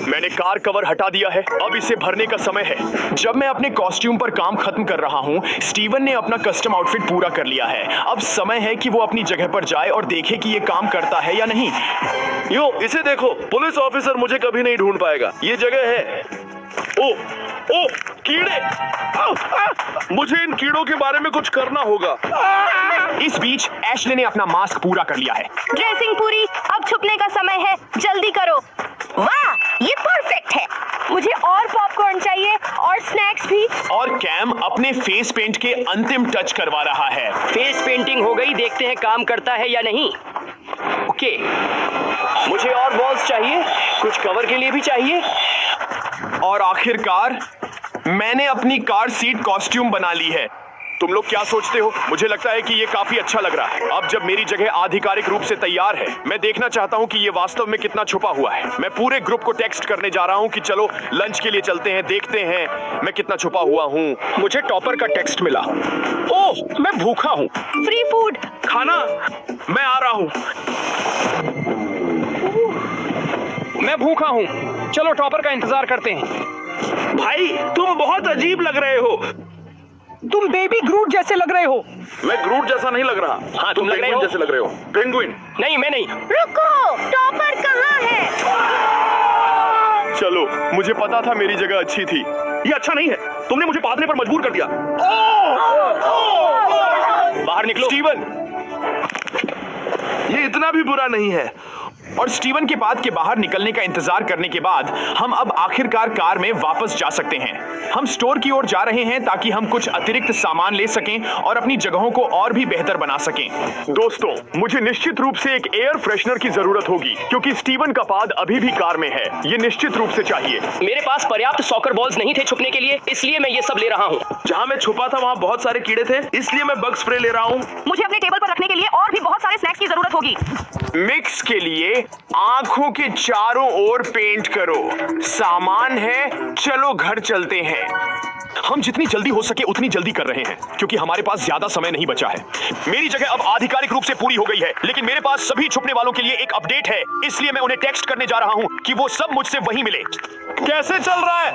मैंने कार कवर हटा दिया है, अब इसे भरने का समय है। जब मैं अपने कॉस्ट्यूम पर काम खत्म कर रहा हूं, स्टीवन ने अपना कस्टम आउटफिट पूरा कर लिया है। अब समय है कि वो अपनी जगह पर जाए और देखे कि ये काम करता है या नहीं। यो इसे देखो, पुलिस ऑफिसर मुझे कभी नहीं ढूंढ पाएगा। ये जगह है। ओ कीड़े! मुझे इन कीड़ों के बारे में कुछ करना होगा। इस बीच एशले ने अपना मास्क पूरा कर लिया है। ड्रेसिंग पूरी, अब छुपने का समय है, जल्दी करो। वाह, ये परफेक्ट है। मुझे और पॉपकॉर्न चाहिए और स्नैक्स भी। और कैम अपने फेस पेंट के अंतिम टच करवा रहा है। फेस पेंटिंग हो गई, देखते हैं काम करता है या नहीं। ओके, मुझे और बॉल्स चाहिए, कुछ कवर के लिए भी चाहिए। और आखिरकार मैंने अपनी कार सीट कॉस्ट्यूम बना ली है। तुम लोग क्या सोचते हो? मुझे लगता है कि ये काफी अच्छा लग रहा है। अब जब मेरी जगह आधिकारिक रूप से तैयार है, मैं देखना चाहता हूँ कि ये वास्तव में कितना छुपा हुआ है। मैं पूरे ग्रुप को टेक्स्ट करने जा रहा हूँ कि चलो लंच के लिए चलते हैं, देखते हैं मैं कितना छुपा हुआ हूँ। मुझे टॉपर का टेक्स्ट मिला। ओह, मैं भूखा हूँ। Free food. खाना, मैं आ रहा हूँ। मैं भूखा हूँ, चलो टॉपर का इंतजार करते हैं। भाई तुम बहुत अजीब लग रहे हो। तुम बेबी ग्रूट जैसे लग रहे हो। मैं ग्रूट जैसा नहीं लग रहा। हाँ, तुम लग रहे हो। जैसे लग रहे हो। पेंगुइन। नहीं, मैं नहीं। रुको, टॉपर कहाँ है? चलो, मुझे पता था मेरी जगह अच्छी थी। ये अच्छा नहीं है, तुमने मुझे पादने पर मजबूर कर दिया। बाहर निकलो। स्टीवन, ये इतना भी बुरा नहीं है। और स्टीवन के बाद के बाहर निकलने का इंतजार करने के बाद हम अब आखिरकार कार में वापस जा सकते हैं। हम स्टोर की ओर जा रहे हैं ताकि हम कुछ अतिरिक्त सामान ले सकें और अपनी जगहों को और भी बेहतर बना सकें। दोस्तों, मुझे निश्चित रूप से एक एयर फ्रेशनर की जरूरत होगी क्योंकि स्टीवन का पाद अभी भी कार में है। ये निश्चित रूप से चाहिए। मेरे पास पर्याप्त सॉकर बॉल्स नहीं थे छुपने के लिए, इसलिए मैं ये सब ले रहा हूँ। जहाँ मैं छुपा था वहाँ बहुत सारे कीड़े थे, इसलिए मैं बग स्प्रे ले रहा हूँ। मुझे अपने टेबल पर रखने के लिए और भी बहुत सारे स्नैक्स की जरूरत होगी। मिक्स के लिए आंखों के चारों ओर पेंट करो। सामान है, चलो घर चलते हैं। हम जितनी जल्दी हो सके उतनी जल्दी कर रहे हैं क्योंकि हमारे पास ज्यादा समय नहीं बचा है। मेरी जगह अब आधिकारिक रूप से पूरी हो गई है, लेकिन मेरे पास सभी छुपने वालों के लिए एक अपडेट है, इसलिए मैं उन्हें टेक्स्ट करने जा रहा हूं कि वो सब मुझसे वहीं मिले। कैसे चल रहा है?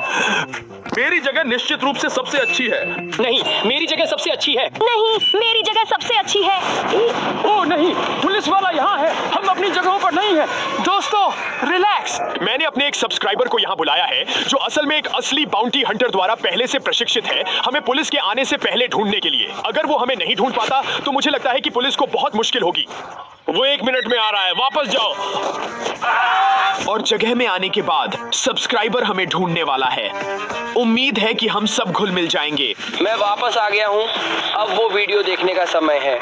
मेरी जगह निश्चित रूप से सबसे अच्छी है। नहीं, मेरी जगह सबसे अच्छी है। नहीं, मेरी जगह सबसे अच्छी है। ओ नहीं, पुलिस वाला यहाँ है, हम अपनी जगहों पर नहीं है। दोस्तों, रिलैक्स। मैंने अपने एक सब्सक्राइबर को यहाँ बुलाया है जो असल में एक असली बाउंटी हंटर द्वारा पहले से प्रशिक्षित है, हमें पुलिस के आने से पहले ढूंढने के लिए। अगर वो हमें नहीं ढूंढ पाता तो मुझे लगता है कि पुलिस को बहुत मुश्किल होगी। वो 1 मिनट में आ रहा है, वापस जाओ। और जगह में आने के बाद सब्सक्राइबर हमें ढूंढने वाला है। उम्मीद है कि हम सब घुल मिल जाएंगे। मैं वापस आ गया हूँ, अब वो वीडियो देखने का समय है।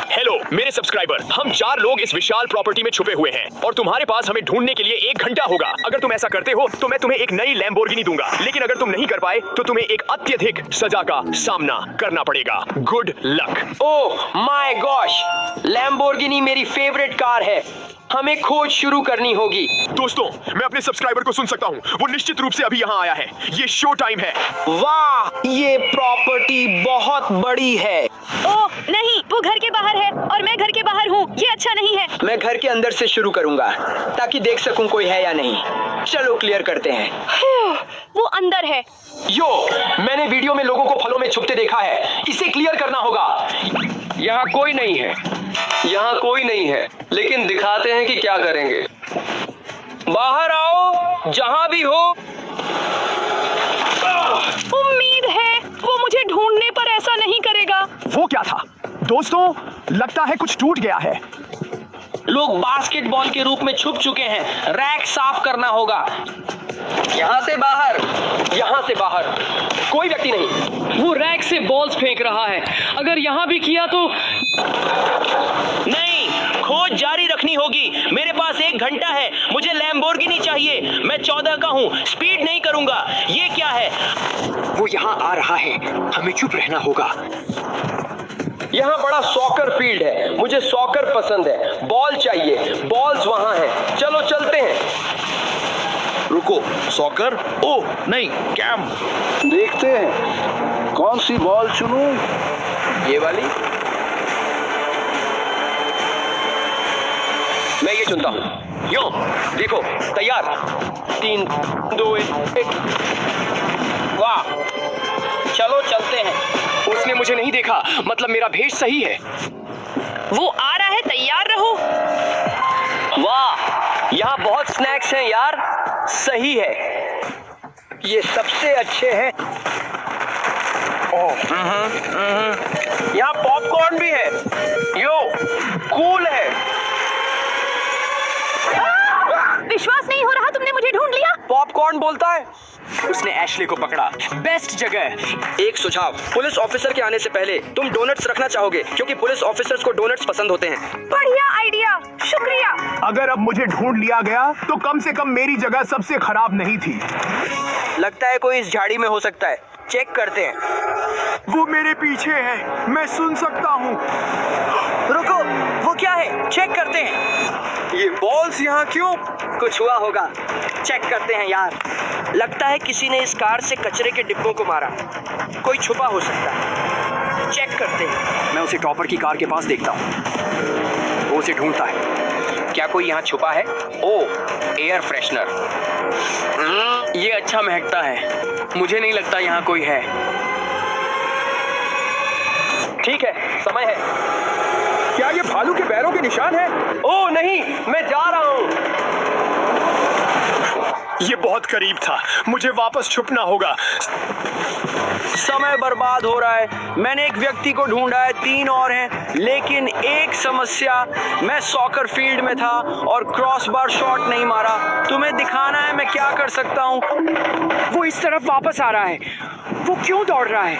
हेलो मेरे सब्सक्राइबर, हम 4 लोग इस विशाल प्रॉपर्टी में छुपे हुए हैं और तुम्हारे पास हमें ढूंढने के लिए 1 घंटा होगा। अगर तुम ऐसा करते हो तो मैं तुम्हें एक नई लैम्बोर्गिनी दूंगा, लेकिन अगर तुम नहीं कर पाए तो तुम्हें एक अत्यधिक सजा का सामना करना पड़ेगा। Good luck. Oh my gosh, Lamborghini मेरी फेवरेट कार है। हमें खोज शुरू करनी होगी। दोस्तों, मैं अपने सब्सक्राइबर को सुन सकता हूँ, वो निश्चित रूप से अभी यहाँ आया है। ये शो टाइम है। वाह, ये प्रॉपर्टी बहुत बड़ी है। ओह नहीं, वो घर के बाहर है और मैं घर के बाहर हूँ। ये अच्छा नहीं है। मैं घर के अंदर से शुरू करूंगा ताकि देख सकूं कोई है या नहीं। चलो क्लियर करते हैं। वो अंदर है। यो, मैंने वीडियो में लोगों को फलों में छुपते देखा है, इसे क्लियर करना होगा। यहाँ कोई नहीं है, यहाँ कोई नहीं है, लेकिन दिखाते हैं कि क्या करेंगे। बाहर आओ, जहां भी हो। उम्मीद है वो मुझे ढूंढने पर ऐसा नहीं करेगा। वो क्या था? दोस्तों, लगता है कुछ टूट गया है। लोग बास्केटबॉल के रूप में छुप चुके हैं, रैक साफ करना होगा। यहाँ से बाहर, यहाँ से बाहर, कोई व्यक्ति नहीं। वो रैक से बॉल्स फेंक रहा है, अगर यहाँ भी किया तो नहीं, खोज जारी रखनी होगी। मेरे पास 1 घंटा है, मुझे लैम्बोर्गिनी चाहिए। मैं 14 का हूँ, स्पीड नहीं करूंगा। ये क्या है? वो यहाँ आ रहा है, हमें चुप रहना होगा। यहाँ बड़ा सॉकर फील्ड है, मुझे सॉकर पसंद है। बॉल चाहिए, बॉल्स वहाँ हैं। चलो चलते हैं। रुको, सॉकर? ओह नहीं, कैम। देखते हैं कौन सी बॉल चुनूं। ये वाली मैं ये चुनता हूँ। यो देखो, तैयार। 3 2 1। वाह, चलो चलते हैं। उसने मुझे नहीं देखा, मतलब मेरा भेष सही है। वो आ रहा है, तैयार रहो। वाह, यहाँ बहुत स्नैक्स हैं यार। सही है, ये सबसे अच्छे हैं। यहाँ पॉपकॉर्न भी है। यो कूल है। विश्वास नहीं हो रहा, तुमने मुझे ढूंढ लिया। पॉपकॉर्न बोलता है। उसने एशले को पकड़ा। बेस्ट जगह। एक सुझाव, पुलिस ऑफिसर के आने से पहले तुम डोनट्स रखना चाहोगे, क्योंकि पुलिस ऑफिसर्स को डोनट्स पसंद होते हैं। बढ़िया आइडिया, शुक्रिया। अगर अब मुझे ढूंढ लिया गया तो कम से कम मेरी जगह सबसे खराब नहीं थी। लगता है कोई इस झाड़ी में हो सकता है। चेक करते हैं। वो मेरे पीछे है, मैं सुन सकता हूँ। रुको, वो क्या है? चेक करते हैं। ये बॉल्स यहाँ क्यों? कुछ हुआ होगा, चेक करते हैं यार। लगता है किसी ने इस कार से कचरे के डिब्बों को मारा। कोई छुपा हो सकता है, चेक करते हैं। मैं उसे टॉपर की कार के पास देखता हूँ। वो उसे ढूंढता है। क्या कोई यहाँ छुपा है? ओह, एयर फ्रेशनर। ये अच्छा महकता है। मुझे नहीं लगता यहाँ कोई है। ठीक है, समय है। क्या ये भालू के पैरों के निशान है? ओह नहीं, मैं जा रहा हूँ। ये बहुत करीब था, मुझे वापस छुपना होगा। समय बर्बाद हो रहा है। मैंने एक व्यक्ति को ढूंढा है, 3 और हैं, लेकिन एक समस्या, मैं सॉकर फील्ड में था और क्रॉसबार शॉट नहीं मारा। तुम्हें दिखाना है मैं क्या कर सकता हूँ। वो इस तरफ वापस आ रहा है। वो क्यों दौड़ रहा है?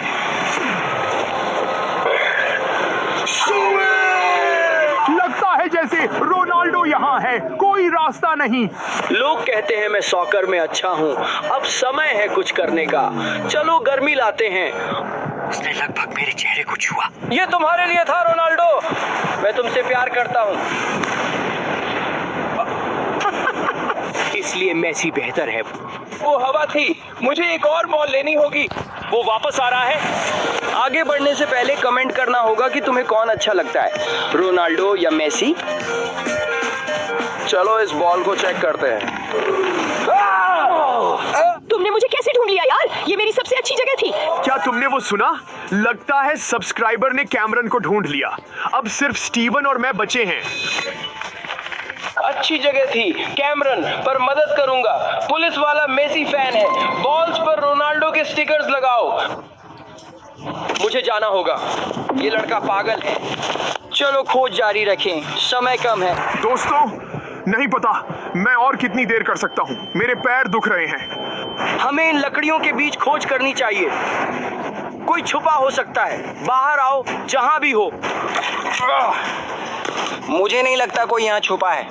लगता है जैसे रोनाल्डो यहाँ है, कोई रास्ता नहीं। लोग कहते हैं मैं सॉकर में अच्छा हूँ। अब समय है कुछ करने का। चलो गर्मी लाते हैं। उसने लगभग मेरे चेहरे को छुआ। ये तुम्हारे लिए था रोनाल्डो, मैं तुमसे प्यार करता हूँ। इसलिए मेसी बेहतर है। वो हवा थी, मुझे एक और बॉल लेनी होगी। वो वापस आ रहा है। आगे बढ़ने से पहले कमेंट करना होगा कि तुम्हें कौन अच्छा लगता है, रोनाल्डो या मेसी। चलो इस बॉल को चेक करते हैं। तुमने मुझे कैसे ढूंढ लिया यार? ये मेरी सबसे अच्छी जगह थी। क्या तुमने वो सुना? लगता है सब्सक्राइबर ने कैमरन को ढूंढ लिया। अब सिर्फ स्टीवन और मैं बचे हैं। अच्छी जगह थी कैमरन, पर मदद करूंगा। पुलिस वाला मेसी फैन है। बॉल्स पर रोनाल्डो के स्टिकर्स लगाओ। मुझे जाना होगा, ये लड़का पागल है। चलो खोज जारी रखें, समय कम है। दोस्तों, नहीं पता मैं और कितनी देर कर सकता हूँ, मेरे पैर दुख रहे हैं। हमें इन लकड़ियों के बीच खोज करनी चाहिए। कोई छुपा हो सकता है। बाहर आओ, जहां भी हो। मुझे नहीं लगता कोई यहाँ छुपा है।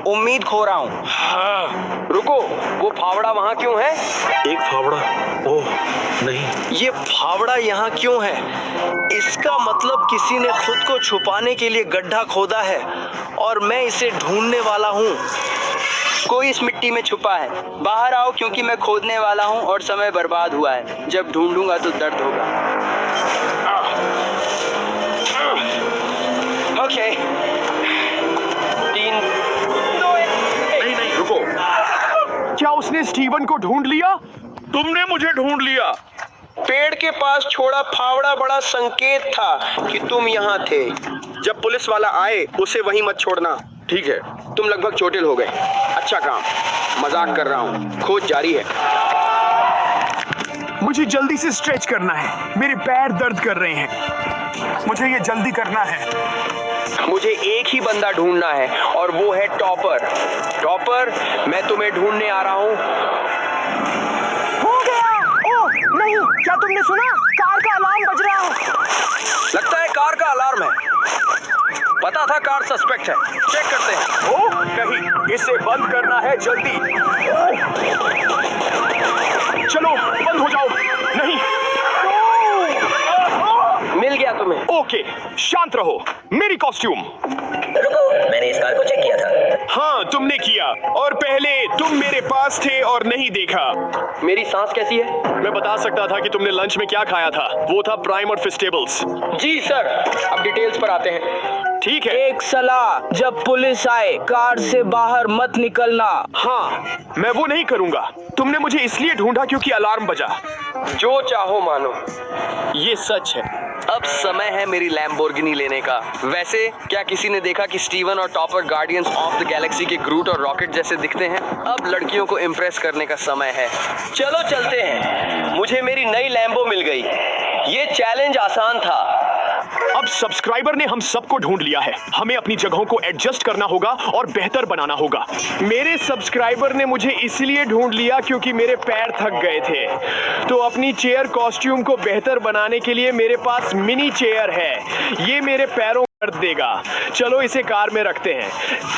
उम्मीद खो रहा हूँ। रुको, वो फावड़ा वहाँ क्यों है? एक फावड़ा? ओह नहीं। ये फावड़ा यहाँ क्यों है? इसका मतलब किसी ने खुद को छुपाने के लिए गड्ढा खोदा है और मैं इसे ढूंढने वाला हूँ। कोई इस मिट्टी में छुपा है। बाहर आओ, क्योंकि मैं खोदने वाला हूँ और समय बर्बाद हुआ है। जब ढूंढूंगा तो दर्द होगा। ओके, 3 2 1। नहीं नहीं, रुको। क्या उसने स्टीवन को ढूंढ लिया? तुमने मुझे ढूंढ लिया। पेड़ के पास छोड़ा फावड़ा बड़ा संकेत था कि तुम यहाँ थे। जब पुलिस वाला आए, उसे वहीं मत छोड़ना। ठीक है। तुम लगभग चोटिल हो गए। अच्छा काम, मजाक कर रहा हूँ। खोज जारी है। मुझे जल्दी से स्ट्रेच करना है, मेरे पैर दर्द कर रहे हैं। मुझे ये जल्दी करना है। मुझे एक ही बंदा ढूंढना है और वो है टॉपर। टॉपर, मैं तुम्हें ढूंढने आ रहा हूँ। हो गया। ओह नहीं, क्या तुमने सुना? कार का अलार्म बज रहा है। लगता है कार का अलार्म है। पता था कार सस्पेक्ट है। चेक करते हैं। ओह नहीं, इसे बंद करना है जल्दी। चलो बंद हो जाओ। नहीं, मिल गया तुम्हें। ओ ओके, शांत रहो। मेरी कॉस्ट्यूम। रुको, मैंने इस कार को चेक किया था। हाँ, तुमने किया, और पहले तुम मेरे पास थे और नहीं देखा। मेरी सांस कैसी है? मैं बता सकता था कि तुमने लंच में क्या खाया था। वो था प्राइम और फिस्टेबल्स। जी सर। अब डिटेल्स पर आते हैं। ठीक है। एक सलाह, जब पुलिस आए कार से बाहर मत निकलना। हाँ, मैं वो नहीं करूंगा। तुमने मुझे इसलिए ढूंढा क्योंकि अलार्म बजा। जो चाहो मानो। ये सच है। अब समय है मेरी लैम्बोर्गिनी लेने का। वैसे क्या किसी ने देखा कि स्टीवन और topper guardians of the Galaxy के ग्रूट और रॉकेट जैसे दिखते हैं? अब लड़कियों को इम्प्रेस करने का समय है। चलो चलते हैं। मुझे मेरी नई लैम्बो मिल गई। ये चैलेंज आसान था। अब सब्सक्राइबर ने हम सबको ढूंढ लिया है। हमें अपनी जगहों को एडजस्ट करना होगा और बेहतर बनाना होगा। मेरे सब्सक्राइबर ने मुझे इसलिए ढूंढ लिया क्योंकि मेरे पैर थक गए थे। तो अपनी चेयर कॉस्ट्यूम को बेहतर बनाने के लिए मेरे पास मिनी चेयर है। ये मेरे पैरों कर देगा। चलो इसे कार में रखते हैं।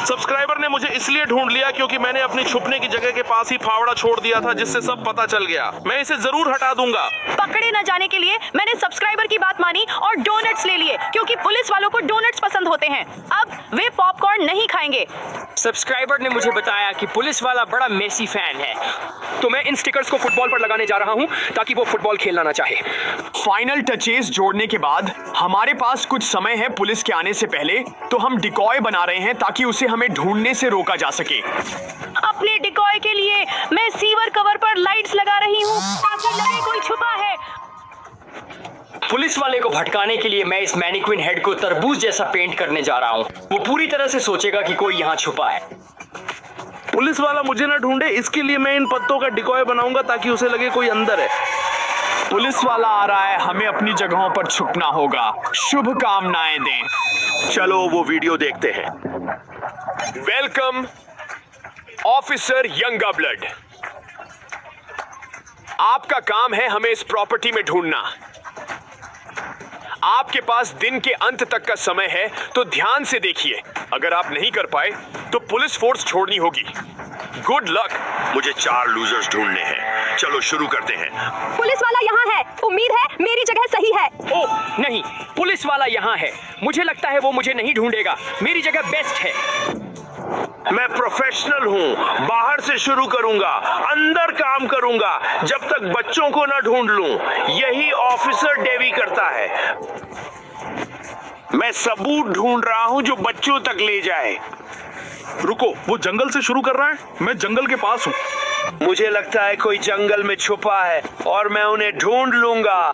सब्सक्राइबर ने मुझे इसलिए ढूंढ लिया क्योंकि मैंने अपनी छुपने की जगह के पास ही फावड़ा छोड़ दिया था, जिससे सब पता चल गया। मैं इसे जरूर हटा दूंगा। पकड़े न जाने के लिए मैंने सब्सक्राइबर की बात मानी और डोनट्स ले लिए, क्योंकि पुलिस वालों को डोनट्स पसंद होते हैं। अब वे पॉपकॉर्न नहीं खाएंगे। सब्सक्राइबर ने मुझे बताया कि पुलिस वाला बड़ा मेसी फैन है, तो मैं इन स्टिकर्स को फुटबॉल पर लगाने जा रहा हूं ताकि वो फुटबॉल खेलना ना चाहे। फाइनल टचेस जोड़ने के बाद हमारे पास कुछ समय है पुलिस के आने से पहले, तो हम डिकॉय बना रहे हैं ताकि उसे हमें ढूंढने से रोका जा सके। अपने डिकॉय के लिए मैं सीवर कवर पर लाइट्स लगा रही हूँ ताकि लगे कोई छुपा है। पुलिस वाले को भटकाने के लिए मैं इस मैनिक्विन हेड को तरबूज जैसा पेंट करने जा रहा हूँ। वो पूरी तरह से सोचेगा कि कोई यहाँ छुपा है। पुलिस वाला मुझे ना ढूंढे, इसके लिए मैं इन पत्तों का डिकॉय बनाऊंगा ताकि उसे लगे कोई अंदर है। पुलिस वाला आ रहा है, हमें अपनी जगहों पर छुपना होगा। शुभकामनाएं दें। चलो वो वीडियो देखते हैं। Welcome officer young blood. आपका काम है हमें इस प्रॉपर्टी में ढूंढना। आपके पास दिन के अंत तक का समय है, तो ध्यान से देखिए। अगर आप नहीं कर पाए तो पुलिस फोर्स छोड़नी होगी। Good luck. मुझे 4 लूजर्स ढूंढने हैं। चलो शुरू करते हैं। पुलिस वाला यहाँ है। उम्मीद है मेरी जगह सही है। ओह नहीं, पुलिस वाला यहाँ है। मुझे लगता है वो मुझे नहीं ढूंढेगा। मेरी जगह बेस्ट है। मैं प्रोफेशनल हूँ। बाहर से शुरू करूंगा, अंदर काम करूंगा जब तक बच्चों को ना ढूंढ लूं। यही ऑफिसर डेवी करता है। मैं सबूत ढूंढ रहा हूँ जो बच्चों तक ले जाए। रुको, वो जंगल से शुरू कर रहा है। मैं जंगल के पास हूँ। मुझे लगता है कोई जंगल में छुपा है और मैं उन्हें ढूंढ लूंगा।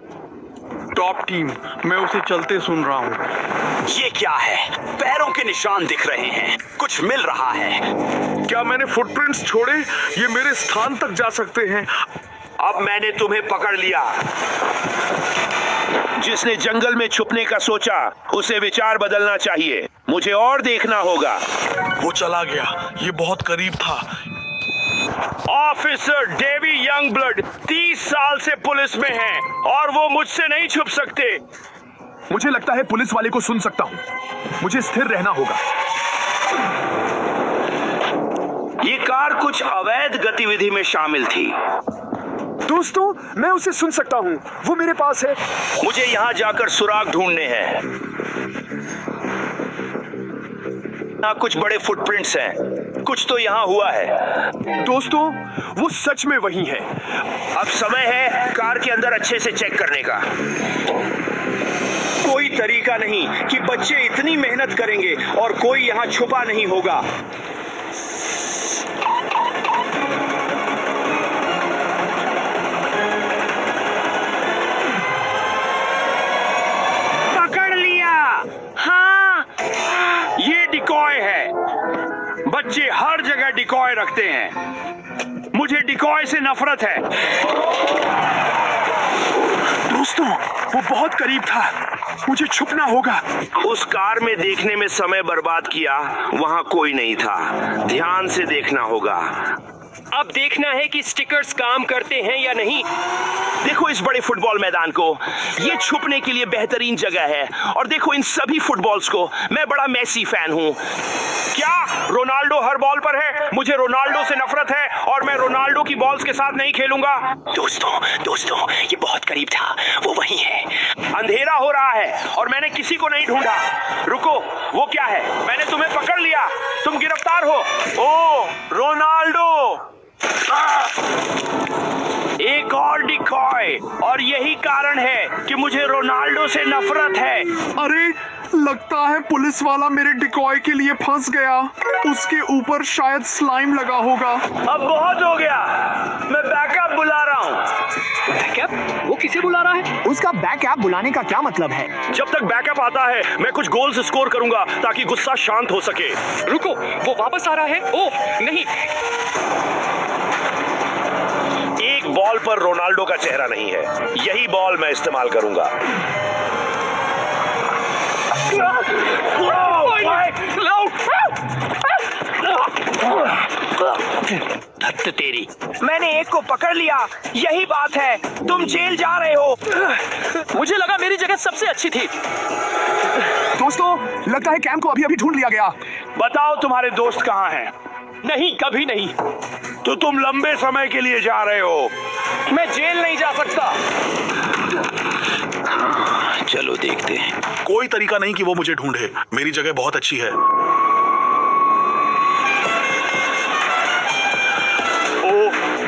टॉप टीम, मैं उसे चलते सुन रहा हूँ। ये क्या है? पैरों के निशान दिख रहे हैं। कुछ मिल रहा है। क्या मैंने फुटप्रिंट्स छोड़े? ये मेरे स्थान तक जा सकते हैं। अब मैंने तुम्हें पकड़ लिया। जिसने जंगल में छुपने का सोचा उसे विचार बदलना चाहिए। मुझे और देखना होगा। वो चला गया। ये बहुत करीब था। ऑफिसर डेवी यंग ब्लड 30 साल से पुलिस में है और वो मुझसे नहीं छुप सकते। मुझे लगता है पुलिस वाले को सुन सकता हूँ। मुझे स्थिर रहना होगा। ये कार कुछ अवैध गतिविधि में शामिल थी। दोस्तों, मैं उसे सुन सकता हूँ। वो मेरे पास है। मुझे यहाँ जाकर सुराग ढूंढने हैं। यहाँ कुछ बड़े फुटप्रिंट्स हैं। कुछ तो यहाँ हुआ है। दोस्तों, वो सच में वही है। अब समय है कार के अंदर अच्छे से चेक करने का। कोई तरीका नहीं कि बच्चे इतनी मेहनत करेंगे और कोई यहाँ छुपा नहीं होगा। पकड़ लिया। हाँ, ये डिकॉय है। बच्चे हर जगह डिकॉय रखते हैं। मुझे डिकॉय से नफरत है। दोस्तों, वो बहुत करीब था। मुझे छुपना होगा। उस कार में देखने में समय बर्बाद किया। वहां कोई नहीं था। ध्यान से देखना होगा। अब देखना है कि स्टिकर्स काम करते हैं या नहीं। देखो इस बड़े फुटबॉल मैदान को, ये छुपने के लिए बेहतरीन जगह है। और देखो इन सभी फुटबॉल्स को, मैं बड़ा मेसी फैन हूँ। क्या रोनाल्डो हर बॉल पर है? मुझे रोनाल्डो से नफरत है और मैं रोनाल्डो की बॉल्स के साथ नहीं खेलूंगा। दोस्तों ये बहुत करीब था, वो वही है। अंधेरा हो रहा है और मैंने किसी को नहीं ढूंढा। रुको, वो क्या है? मैंने तुम्हें पकड़ लिया, तुम गिरफ्तार हो। ओ रोनाल्डो! एक और डिकॉय, और यही कारण है कि मुझे रोनाल्डो से नफरत है। अरे लगता है पुलिस वाला मेरे डिकॉय के लिए फंस गया। उसके ऊपर शायद स्लाइम लगा होगा। अब बहुत हो गया, मैं बैकअप बुला रहा हूँ। बैकअप? वो किसे बुला रहा है? उसका बैकअप बुलाने का क्या मतलब है? जब तक बैकअप आता है मैं कुछ गोल्स स्कोर करूंगा ताकि गुस्सा शांत हो सके। रुको, वो वापस आ रहा है। ओह नहीं, एक बॉल पर रोनाल्डो का चेहरा नहीं है, यही बॉल मैं इस्तेमाल करूंगा। तेरी, मैंने एक को पकड़ लिया, यही बात है, तुम जेल जा रहे हो। मुझे लगा मेरी जगह सबसे अच्छी थी। दोस्तों लगता है कैम को अभी अभी ढूंढ लिया गया। बताओ तुम्हारे दोस्त कहाँ हैं? नहीं, कभी नहीं। तो तुम लंबे समय के लिए जा रहे हो। मैं जेल नहीं जा सकता। चलो देखते हैं। कोई तरीका नहीं कि वो मुझे ढूंढे। मेरी जगह बहुत अच्छी है।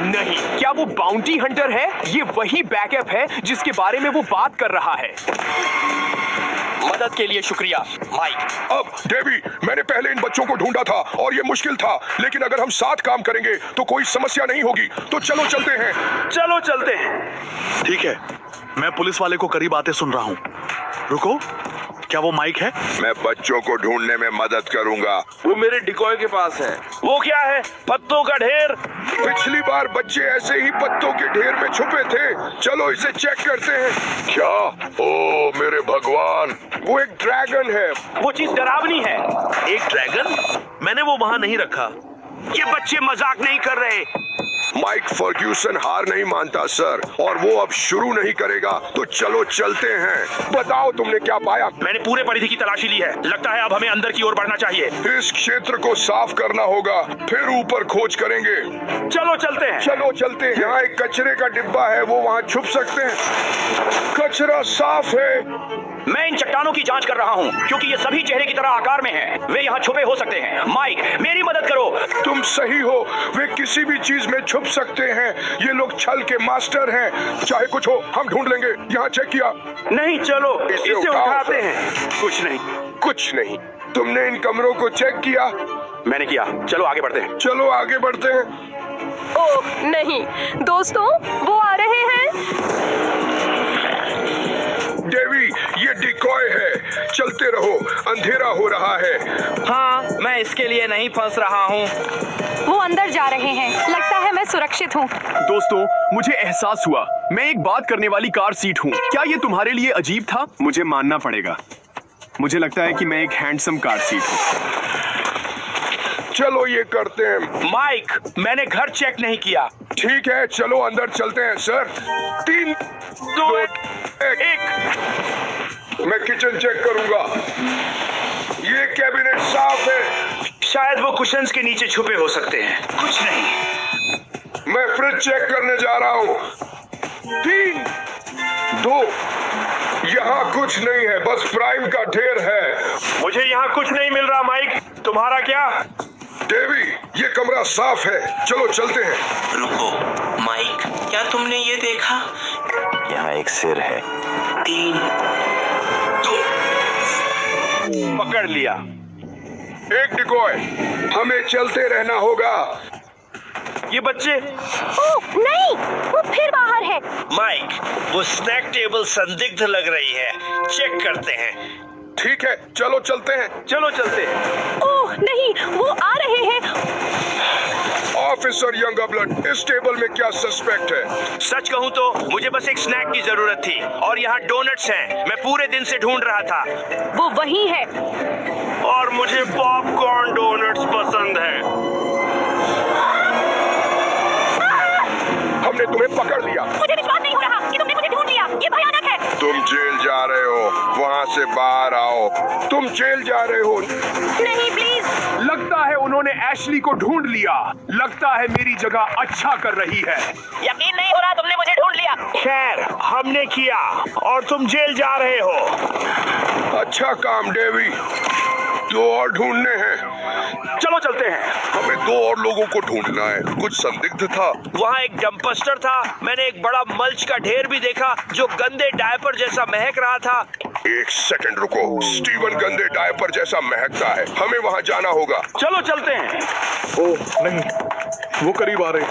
नहीं, क्या वो बाउंटी हंटर है? ये वही बैकअप है जिसके बारे में वो बात कर रहा है। मदद के लिए शुक्रिया माइक। अब डेवी, मैंने पहले इन बच्चों को ढूंढा था और ये मुश्किल था, लेकिन अगर हम साथ काम करेंगे तो कोई समस्या नहीं होगी। तो चलो चलते हैं। चलो चलते हैं। ठीक है, मैं पुलिस वाले को करीब आते सुन रहा हूँ। रुको, क्या वो माइक है? मैं बच्चों को ढूंढने में मदद करूंगा। वो मेरे डिकॉय के पास है। वो क्या है? पत्तों का ढेर? पिछली बार बच्चे ऐसे ही पत्तों के ढेर में छुपे थे। चलो इसे चेक करते हैं। क्या? ओ मेरे भगवान, वो एक ड्रैगन है। वो चीज डरावनी है। एक ड्रैगन? मैंने वो वहां नहीं रखा। ये बच्चे मजाक नहीं कर रहे। माइक फर्ग्यूसन हार नहीं मानता सर, और वो अब शुरू नहीं करेगा। तो चलो चलते हैं। बताओ तुमने क्या पाया? मैंने पूरे परिधि की तलाशी ली है। लगता है अब हमें अंदर की ओर बढ़ना चाहिए। इस क्षेत्र को साफ करना होगा, फिर ऊपर खोज करेंगे। चलो चलते हैं। चलो चलते हैं। यहाँ एक कचरे का डिब्बा है, वो वहाँ छुप सकते हैं। कचरा साफ है। मैं इन चट्टानों की जांच कर रहा हूँ क्योंकि ये सभी चेहरे की तरह आकार में हैं। वे यहाँ छुपे हो सकते हैं। माइक, मेरी मदद करो। तुम सही हो, वे किसी भी चीज में छुप सकते हैं। ये लोग छल के मास्टर हैं। चाहे कुछ हो, हम ढूंढ लेंगे। यहाँ चेक किया? नहीं, चलो इसे उठाते सर। हैं। कुछ नहीं। तुमने इन कमरों को चेक किया? मैंने किया। चलो आगे बढ़ते हैं। चलो आगे बढ़ते हैं। ओह नहीं, दोस्तों वो आ रहे हैं। डेवी, ये डिकॉय है। चलते रहो, अंधेरा हो रहा है। हाँ, मैं इसके लिए नहीं फंस रहा हूँ। वो अंदर जा रहे हैं। लगता है मैं सुरक्षित हूँ। दोस्तों, मुझे एहसास हुआ मैं एक बात करने वाली कार सीट हूँ। क्या ये तुम्हारे लिए अजीब था? मुझे मानना पड़ेगा। मुझे लगता है कि मैं एक हैंडसम कार सीट हूँ। चलो ये करते हैं। माइक, मैंने घर चेक नहीं किया। ठीक है, चलो अंदर चलते हैं सर। 3, 2, 1। मैं किचन चेक करूंगा। ये कैबिनेट साफ है। शायद वो कुशन्स के नीचे छुपे हो सकते हैं। कुछ नहीं। मैं फ्रिज चेक करने जा रहा हूँ। 3, 2। यहाँ कुछ नहीं है, बस प्राइम का ढेर है। मुझे यहाँ कुछ नहीं मिल रहा। माइक, तुम्हारा क्या? डेवी, ये कमरा साफ है। चलो चलते हैं। रुको माइक, क्या तुमने ये देखा? यहाँ एक सिर है। 3, 2। पकड़ लिया। एक डिकॉय, हमें चलते रहना होगा। ये बच्चे। ओह नहीं, वो फिर बाहर है। माइक, वो स्नैक टेबल संदिग्ध लग रही है। चेक करते हैं। ठीक है, चलो चलते हैं। चलो चलते हैं। ओह नहीं, वो आ रहे हैं। ऑफिसर यंगब्लड, इस टेबल में क्या सस्पेक्ट है? सच कहूँ तो मुझे बस एक स्नैक की जरूरत थी और यहाँ डोनट्स हैं। मैं पूरे दिन से ढूंढ रहा था। वो वही है। और मुझे पॉपकॉर्न डोनट्स पसंद है। हमने तुम्हें पकड़ लिया। मुझे विश्वास नहीं हो रहा कि तुमने मुझे ढूंढ लिया। ये भयानक है। तुम जेल जा रहे हो, वहाँ से बाहर आओ। तुम जेल जा रहे हो। नहीं प्लीज। लगता है उन्होंने एशली को ढूंढ लिया। लगता है मेरी जगह अच्छा कर रही है। यकीन नहीं हो रहा तुमने मुझे ढूंढ लिया। खैर, हमने किया और तुम जेल जा रहे हो। अच्छा काम डेवी, 2 और ढूंढने हैं। चलो चलते हैं। हमें 2 और लोगों को ढूंढना है। कुछ संदिग्ध था। वहाँ एक डंपस्टर था। मैंने एक बड़ा मल्च का ढेर भी देखा जो गंदे डायपर जैसा महक रहा था। 1 सेकंड रुको। स्टीवन गंदे डायपर जैसा महकता है। हमें वहाँ जाना होगा। चलो चलते हैं। ओह नहीं, वो करीब आ रहे।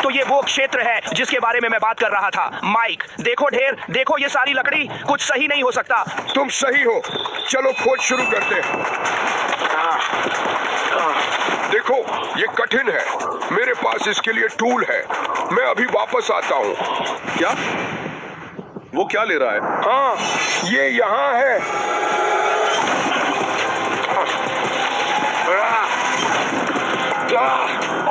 तो ये वो क्षेत्र है जिसके बारे में मैं बात कर रहा था। माइक, देखो ढेर, देखो ये सारी लकड़ी। कुछ सही नहीं हो सकता। तुम सही हो। चलो खोज शुरू करते हैं। देखो ये कठिन है। मेरे पास इसके लिए टूल है। मैं अभी वापस आता हूँ। क्या? वो क्या ले रहा है? हाँ, ये यहाँ है।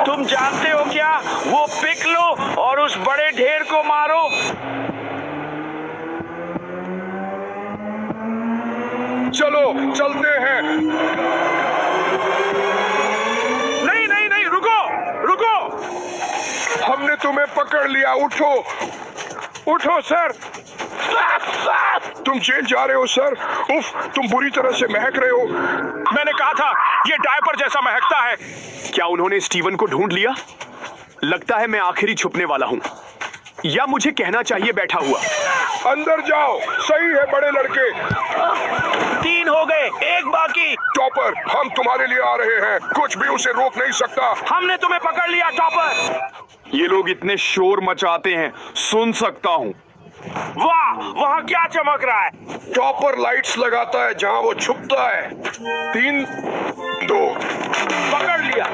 तुम जानते हो क्या? वो पिक लो और उस बड़े ढेर को मारो। चलो चलते हैं। नहीं नहीं नहीं, रुको रुको। हमने तुम्हें पकड़ लिया। उठो उठो सर। तुम जेल जा रहे हो सर। उफ, तुम बुरी तरह से महक रहे हो। मैंने कहा था ये डायपर जैसा महकता है। क्या उन्होंने स्टीवन को ढूंढ लिया? लगता है मैं आखिरी छुपने वाला हूँ, या मुझे कहना चाहिए बैठा हुआ। अंदर जाओ। सही है बड़े लड़के। 3 हो गए, 1 बाकी। टॉपर, हम तुम्हारे लिए आ रहे हैं। कुछ भी उसे रोक नहीं सकता। हमने तुम्हें पकड़ लिया टॉपर। ये लोग इतने शोर मचाते हैं, सुन सकता हूँ। वाह, वहाँ क्या चमक रहा है? टॉपर लाइट्स लगाता है जहाँ वो छुपता है। 3, 2, पकड़ लिया।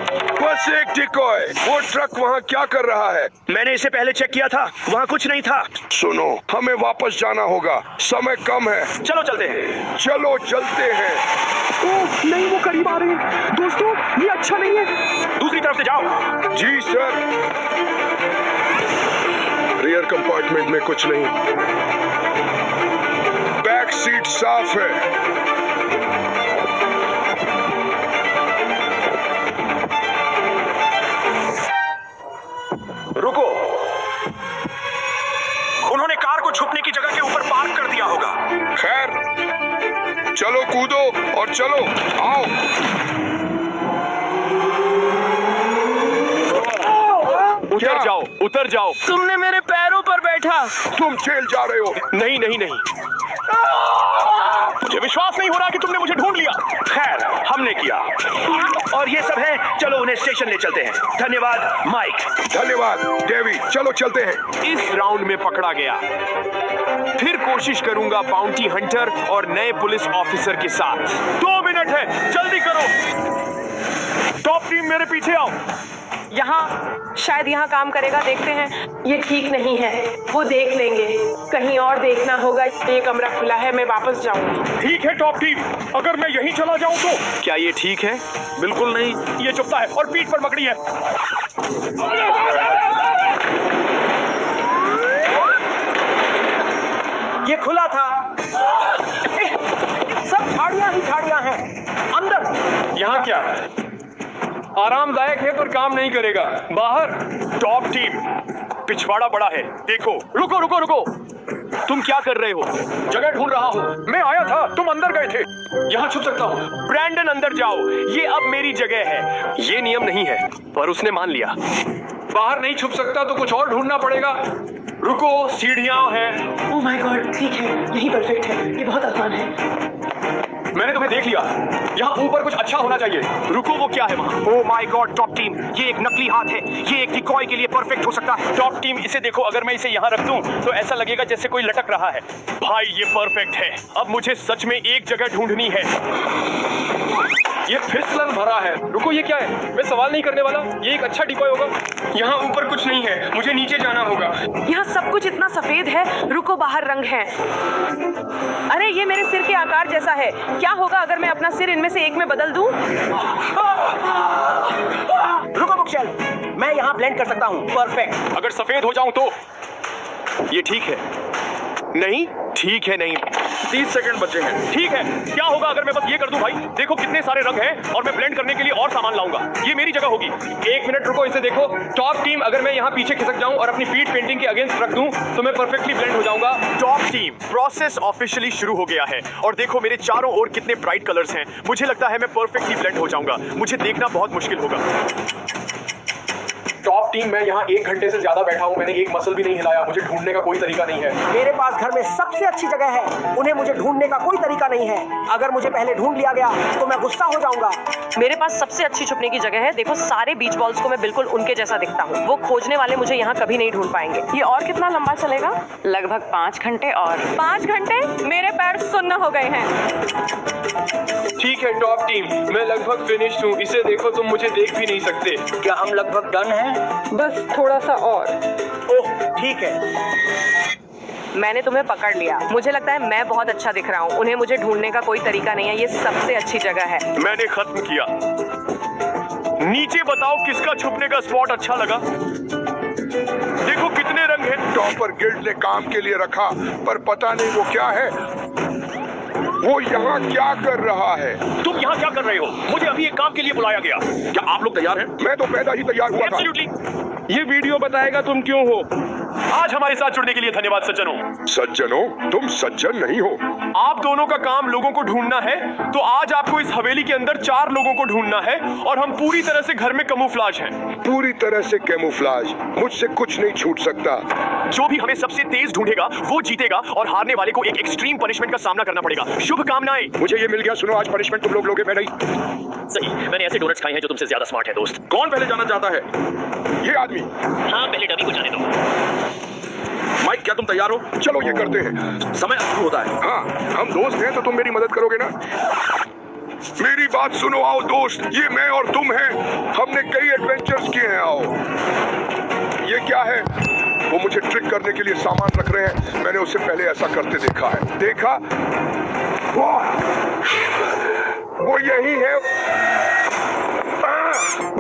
बस एक डिकॉय। वो ट्रक वहाँ क्या कर रहा है? मैंने इसे पहले चेक किया था, वहाँ कुछ नहीं था। सुनो, हमें वापस जाना होगा। समय कम है। चलो चलते हैं। चलो चलते हैं। ओह नहीं, वो करीब आ रहे हैं। दोस्तों ये अच्छा नहीं है। दूसरी तरफ से जाओ। जी सर। रियर कंपार्टमेंट में कुछ नहीं। बैक सीट साफ है। रुको, उन्होंने कार को छुपने की जगह के ऊपर पार्क कर दिया होगा। खैर, चलो कूदो और चलो। आओ। उतर जाओ, उतर जाओ। तुमने मेरे पैरों पर बैठा। तुम जेल जा रहे हो। नहीं नहीं नहीं, मुझे विश्वास नहीं हो रहा कि तुमने मुझे ढूंढ लिया। खैर, हमने किया और ये सब है। चलो उन्हें स्टेशन ले चलते हैं। धन्यवाद माइक। धन्यवाद डेवी। चलो चलते हैं। इस राउंड में पकड़ा गया। फिर कोशिश करूंगा बाउंटी हंटर और नए पुलिस ऑफिसर के साथ। 2 मिनट है, जल्दी करो। टॉप टीम मेरे पीछे आओ। यहाँ शायद यहाँ काम करेगा, देखते हैं। ये ठीक नहीं है, वो देख लेंगे। कहीं और देखना होगा। ये कमरा खुला है, मैं वापस जाऊंगी। ठीक है टॉप टीम, अगर मैं यहीं चला जाऊं तो? क्या ये ठीक है? बिल्कुल नहीं, ये चुपता है और पीठ पर मकड़ी है। ये खुला था। सब झाड़ियां ही झाड़ियां हैं। अंदर। यहाँ क्या है? आरामदायक है पर काम नहीं करेगा। बाहर। टॉप टीम, पिछवाड़ा बड़ा है, देखो। रुको रुको रुको, तुम क्या कर रहे हो? जगह ढूंढ रहा हूँ। मैं आया था, तुम अंदर गए थे। यहाँ छुप सकता हूँ। ब्रैंडन अंदर जाओ, ये अब मेरी जगह है। ये नियम नहीं है पर उसने मान लिया। बाहर नहीं छुप सकता तो कुछ और ढूंढना पड़ेगा। रुको, सीढ़ियां हैं। ओह माय गॉड, ठीक है, यही परफेक्ट है। ये बहुत आसान है। मैंने तुम्हें देख लिया। यहाँ ऊपर कुछ अच्छा होना चाहिए। रुको, वो क्या है वहाँ? Oh my God top team, ये एक नकली हाथ है। ये एक डिकॉय के लिए परफेक्ट हो सकता है। टॉप टीम, इसे देखो। अगर मैं इसे यहाँ रख दूं तो ऐसा लगेगा जैसे कोई लटक रहा है। भाई ये परफेक्ट है। अब मुझे सच में एक जगह ढूंढनी है। ये फिसलन भरा है। रुको, ये क्या है? मैं सवाल नहीं करने वाला। ये एक अच्छा डिकॉय होगा। यहाँ ऊपर कुछ नहीं है, मुझे नीचे जाना होगा। यहाँ सब कुछ इतना सफेद है। रुको, बाहर रंग है। अरे ये मेरे सिर के आकार जैसा है। क्या होगा अगर मैं अपना सिर इनमें से एक में बदल दूं? रुको बुकशेल्फ, मैं यहाँ ब्लेंड कर सकता हूँ। परफेक्ट। अगर सफेद हो जाऊं तो ये ठीक है? नहीं ठीक है नहीं। 30 सेकंड बचे हैं। ठीक है, क्या होगा अगर मैं बस ये कर दूं भाई? देखो कितने सारे रंग हैं और मैं ब्लेंड करने के लिए और सामान लाऊंगा। ये मेरी जगह होगी। 1 मिनट रुको, इसे देखो। टॉप टीम, अगर मैं यहाँ पीछे खिसक जाऊँ और अपनी पीठ पेंटिंग के अगेंस्ट रख दूँ तो मैं परफेक्टली ब्लेंड हो जाऊंगा। टॉप टीम, प्रोसेस ऑफिशियली शुरू हो गया है और देखो मेरे चारों ओर कितने ब्राइट कलर्स हैं। मुझे लगता है मैं परफेक्टली ब्लेंड हो जाऊंगा। मुझे देखना बहुत मुश्किल होगा। टॉप टीम, मैं यहाँ 1 घंटे से ज्यादा बैठा हूँ। मैंने एक मसल भी नहीं हिलाया। मुझे ढूंढने का कोई तरीका नहीं है। मेरे पास घर में सबसे अच्छी जगह है। उन्हें मुझे ढूंढने का कोई तरीका नहीं है। अगर मुझे पहले ढूंढ लिया गया तो मैं गुस्सा हो जाऊंगा। मेरे पास सबसे अच्छी छुपने की जगह है। देखो, सारे बीच बॉल्स को मैं बिल्कुल उनके जैसा दिखता हूँ। वो खोजने वाले मुझे यहाँ कभी नहीं ढूंढ पाएंगे। ये और कितना लंबा चलेगा? लगभग 5 घंटे और 5 घंटे? मेरे पैर सुन्न हो गए हैं। ठीक है टॉप टीम, मैं लगभग फिनिश्ड हूँ। इसे देखो, तुम मुझे देख भी नहीं सकते। क्या हम लगभग डन हैं? बस थोड़ा सा और। ओह ठीक है। मैंने तुम्हें पकड़ लिया। मुझे लगता है मैं बहुत अच्छा दिख रहा हूँ। उन्हें मुझे ढूंढने का कोई तरीका नहीं है। ये सबसे अच्छी जगह है। मैंने खत्म किया। नीचे बताओ किसका छुपने का स्पॉट अच्छा लगा? देखो कितने रंग हैं। टॉपर गिल्ड ने काम के लिए रखा, पर पता नहीं वो क्या है। वो यहाँ क्या कर रहा है? तुम यहाँ क्या कर रहे हो? मुझे अभी एक काम के लिए बुलाया गया। क्या आप लोग तैयार हैं? मैं तो पैदा ही तैयार हुआ था। एब्सोल्युटली। ये वीडियो बताएगा तुम क्यों हो। आज हमारे साथ जुड़ने के लिए धन्यवाद सज्जनों। सज्जनों, तुम सज्जन नहीं हो। आप दोनों का काम लोगों को ढूंढना है, तो आज आपको इस हवेली के अंदर 4 लोगों को ढूंढना है और हम पूरी तरह से घर में कैमोफ्लेज हैं। पूरी तरह से कैमोफ्लेज। मुझसे कुछ नहीं छूट सकता। जो भी हमें सबसे तेज ढूंढेगा वो जीतेगा और हारने वाले को एक एक्सट्रीम पनिशमेंट का सामना करना पड़ेगा। शुभकामनाएं। मुझे ये मिल गया। सुनो, आज पनिशमेंट तुम लोग लोगे, मैं नहीं। सही, मैंने ऐसे डोनट्स खाए हैं जो तुमसे ज्यादा स्मार्ट है दोस्त। कौन पहले जाना चाहता है? ये आदमी। हाँ, पहले डमी को जाने दो। माइक, क्या तुम तैयार हो? चलो ये करते हैं। समय शुरू होता है। हाँ, हम दोस्त हैं तो तुम मेरी मदद करोगे ना? मेरी बात सुनो। आओ दोस्त, ये मैं और तुम हैं। हमने कई एडवेंचर्स किए हैं। आओ। ये क्या है? वो मुझे ट्रिक करने के लिए सामान रख रहे हैं। मैंने उससे पहले ऐसा करते देखा है। देखा? वो यही है।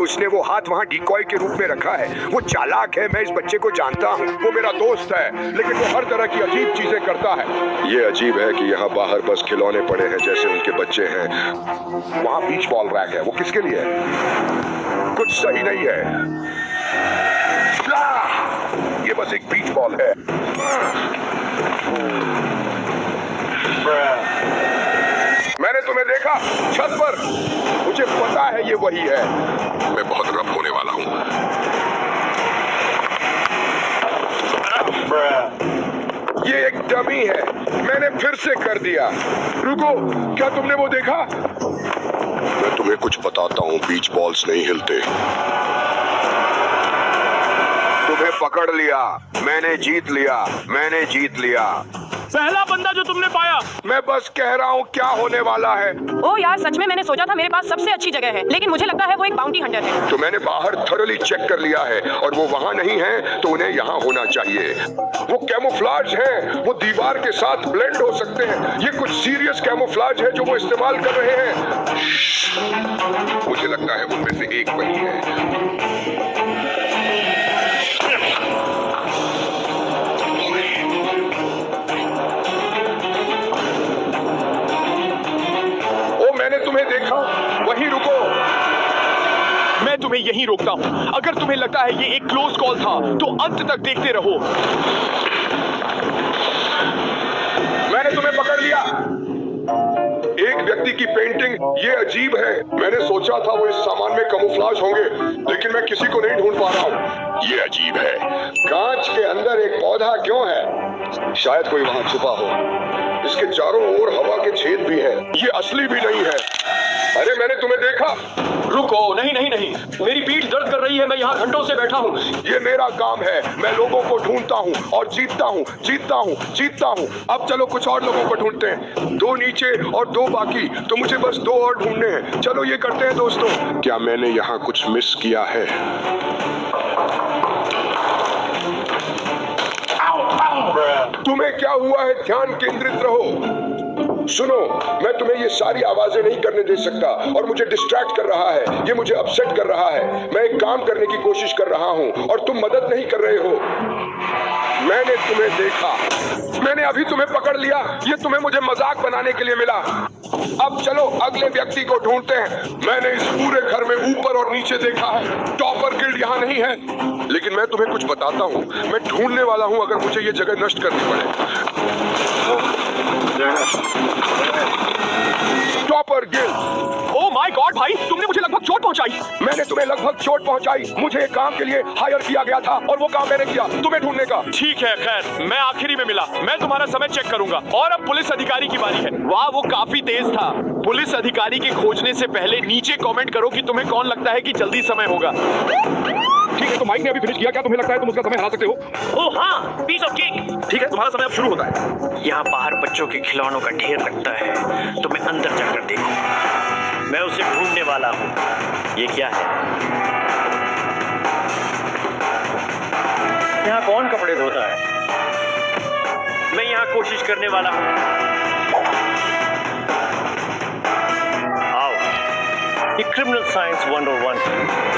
उसने वो हाथ वहाँ डिकॉय के रूप में रखा है। वो चालाक है। मैं इस बच्चे को जानता हूँ। वो मेरा दोस्त है, लेकिन वो हर तरह की अजीब चीजें करता है। ये अजीब है कि यहाँ बाहर बस खिलौने पड़े हैं जैसे उनके बच्चे हैं। वहाँ बीच बॉल रैक है। वो किसके लिए है? कुछ सही नहीं है। ये बस एक बीच बॉल है। मैंने तुम्हें देखा छत पर। मुझे पता है ये वही है। मैं बहुत रफ होने वाला हूँ। ये एक डमी है। मैंने फिर से कर दिया। रुको, क्या तुमने वो देखा? मैं तुम्हें कुछ बताता हूँ। बीच बॉल्स नहीं हिलते। तुम्हें पकड़ लिया। मैंने जीत लिया। मैंने जीत लिया। पहला बंदा जो तुमने पाया। मैं बस कह रहा हूँ क्या होने वाला है। ओ यार, सच में मैंने सोचा था मेरे पास सबसे अच्छी जगह है, लेकिन मुझे लगता है वो एक बाउंटी हंटर है। तो मैंने बाहर थॉरली चेक कर लिया है और वो वहाँ नहीं है, तो उन्हें यहाँ होना चाहिए। वो कैमोफ्लेज हैं। वो दीवार के साथ ब्लेंड हो सकते हैं। ये कुछ सीरियस कैमोफ्लेज है जो वो इस्तेमाल कर रहे हैं। मुझे लगता है उनमें से एक वही है। मैंने तुम्हें देखा। वहीं रुको। मैं तुम्हें यहीं रोकता हूं। अगर तुम्हें लगता है ये एक क्लोज कॉल था तो अंत तक देखते रहो। मैंने तुम्हें पकड़ लिया। एक व्यक्ति की पेंटिंग। ये अजीब है। मैंने सोचा था वो इस सामान में कैमोफ्लेज होंगे, लेकिन मैं किसी को नहीं ढूंढ पा रहा हूँ। ये अजीब है। कांच के अंदर एक पौधा क्यों है? शायद कोई वहां छुपा हो। इसके चारों ओर हवा के छेद भी हैं। ये असली भी नहीं है। अरे मैंने तुम्हें देखा। रुको, नहीं नहीं नहीं, मेरी पीठ दर्द कर रही है, मैं यहाँ घंटों से बैठा हूँ। ये मेरा काम है, मैं लोगों को ढूंढता हूँ और जीतता हूँ, जीतता हूँ, जीतता हूँ। अब चलो कुछ और लोगों को ढूंढते हैं। 2 नीचे और 2 बाकी, तो मुझे बस 2 और ढूंढने हैं। चलो ये करते हैं दोस्तों। क्या मैंने यहाँ कुछ मिस किया है? तुम्हें क्या हुआ है? ध्यान केंद्रित रहो। सुनो, मैं तुम्हें ये सारी आवाजें नहीं करने दे सकता और मुझे डिस्ट्रैक्ट कर रहा है, ये मुझे अपसेट कर रहा है। मैं एक काम करने की कोशिश कर रहा हूँ और तुम मदद नहीं कर रहे हो। मैंने तुम्हें देखा, मैंने अभी तुम्हें पकड़ लिया। ये तुम्हें मुझे मजाक बनाने के लिए मिला। अब चलो अगले व्यक्ति को ढूंढते हैं। मैंने इस पूरे घर में ऊपर और नीचे देखा है, टॉपर गिल्ड यहाँ नहीं है। लेकिन मैं तुम्हें कुछ बताता हूँ, मैं ढूंढने वाला हूँ अगर मुझे ये जगह नष्ट करनी पड़े। Topper guild. Oh my God भाई, तुमने मुझे लगभग चोट पहुंचाई। मैंने तुम्हें लगभग चोट पहुंचाई। मुझे एक काम के लिए हायर किया गया था और वो काम मैंने किया, तुम्हें ढूंढने का। ठीक है, खैर मैं आखिरी में मिला। मैं तुम्हारा समय चेक करूंगा। और अब पुलिस अधिकारी की बारी है। वाह, वो काफी तेज था। पुलिस अधिकारी के खोजने से पहले नीचे कमेंट करो कि तुम्हें कौन लगता है कि जल्दी समय होगा। ठीक है, तो माइक ने अभी फिनिश किया। क्या तुम्हें लगता है तुम उसका समय हरा सकते हो? ओह हाँ, पीस ऑफ केक। ठीक है, तुम्हारा समय अब शुरू होता है। यहाँ बाहर बच्चों के खिलौनों का ढेर लगता है, तो मैं अंदर जाकर देखूं। मैं उसे ढूंढने वाला हूँ। ये क्या है? यहाँ कौन कपड़े धोता है? मैं यहाँ कोशिश करने वाला हूँ। आओ, ये क्रिमिनल साइंस 101।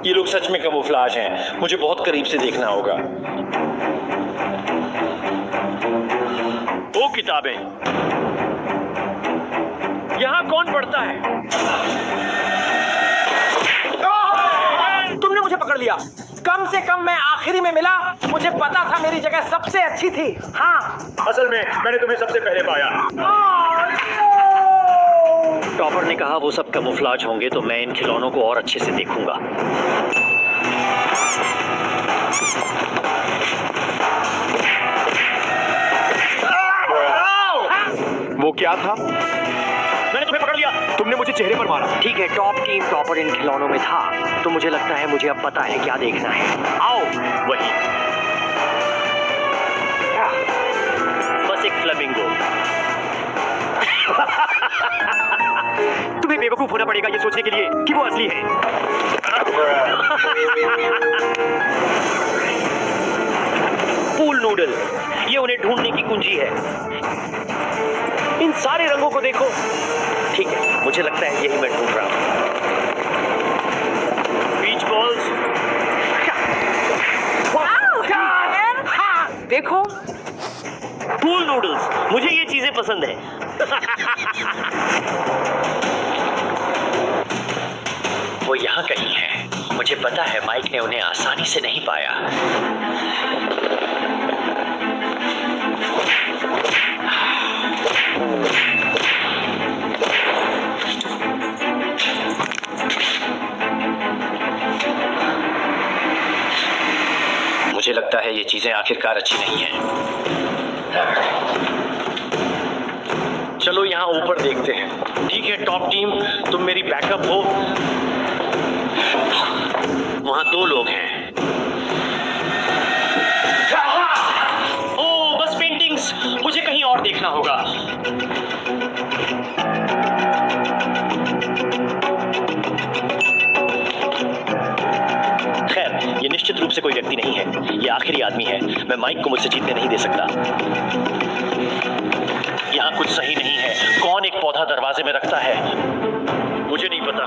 ये लोग सच में कैमोफ्लेज हैं। मुझे बहुत करीब से देखना होगा। वो किताबें यहाँ कौन पढ़ता है? तुमने मुझे पकड़ लिया। कम से कम मैं आखिरी में मिला। मुझे पता था मेरी जगह सबसे अच्छी थी। हाँ, असल में मैंने तुम्हें सबसे पहले पाया। टॉपर ने कहा वो सब कैमोफ्लेज होंगे, तो मैं इन खिलौनों को और अच्छे से देखूंगा। वो क्या था? मैंने तुम्हें पकड़ लिया। तुमने मुझे चेहरे पर मारा। ठीक है, टॉप टीम टॉपर इन खिलौनों में था, तो मुझे लगता है मुझे अब पता है क्या देखना है। आओ, वही बस एक फ्लेमिंगो। तुम्हें बेवकूफ होना पड़ेगा ये सोचने के लिए कि वो असली है। पूल नूडल, ये उन्हें ढूंढने की कुंजी है। इन सारे रंगों को देखो। ठीक है, मुझे लगता है यही मैं ढूंढ रहा हूं। बीच बॉल्स। देखो, पूल नूडल्स, मुझे ये चीजें पसंद है। वो यहाँ कहीं है। मुझे पता है माइक ने उन्हें आसानी से नहीं पाया। मुझे लगता है ये चीजें आखिरकार अच्छी नहीं हैं। चलो यहाँ ऊपर देखते हैं। ठीक है टॉप टीम, तुम मेरी बैकअप हो। वहां 2 लोग हैं। ओह, बस पेंटिंग्स। मुझे कहीं और देखना होगा। खैर, ये निश्चित रूप से कोई व्यक्ति नहीं है। ये आखिरी आदमी है। मैं माइक को मुझसे जीतने नहीं दे सकता। यहाँ कुछ सही नहीं है। कौन एक पौधा दरवाजे में रखता है? मुझे नहीं पता।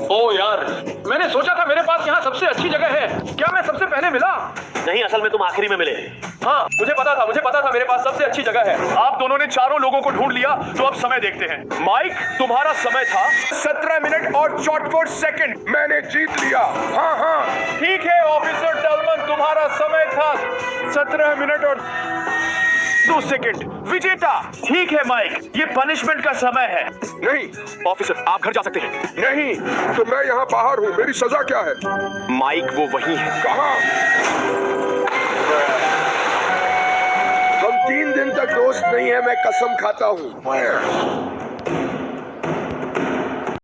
ओ यार, मैंने सोचा था मेरे पास यहाँ सबसे अच्छी जगह है। क्या मैं सबसे पहले मिला? नहीं, असल में तुम आखिरी में मिले। हाँ, मुझे पता था मेरे पास सबसे अच्छी जगह है। आप दोनों ने चारों लोगों को ढूंढ लिया, तो अब समय देखते हैं। माइक, तुम्हारा समय था 17 मिनट और 64 सेकंड। मैंने जीत लिया। हाँ हाँ, ठीक है ऑफिसर टलमन, तुम्हारा समय था 17 मिनट और 2 सेकंड। विजेता। ठीक है माइक, ये पनिशमेंट का समय है। नहीं ऑफिसर, आप घर जा सकते हैं। नहीं, तो मैं यहाँ बाहर हूँ। मेरी सजा क्या है? माइक वो वही है। कहाँ? हम है, मैं कसम खाता हूँ।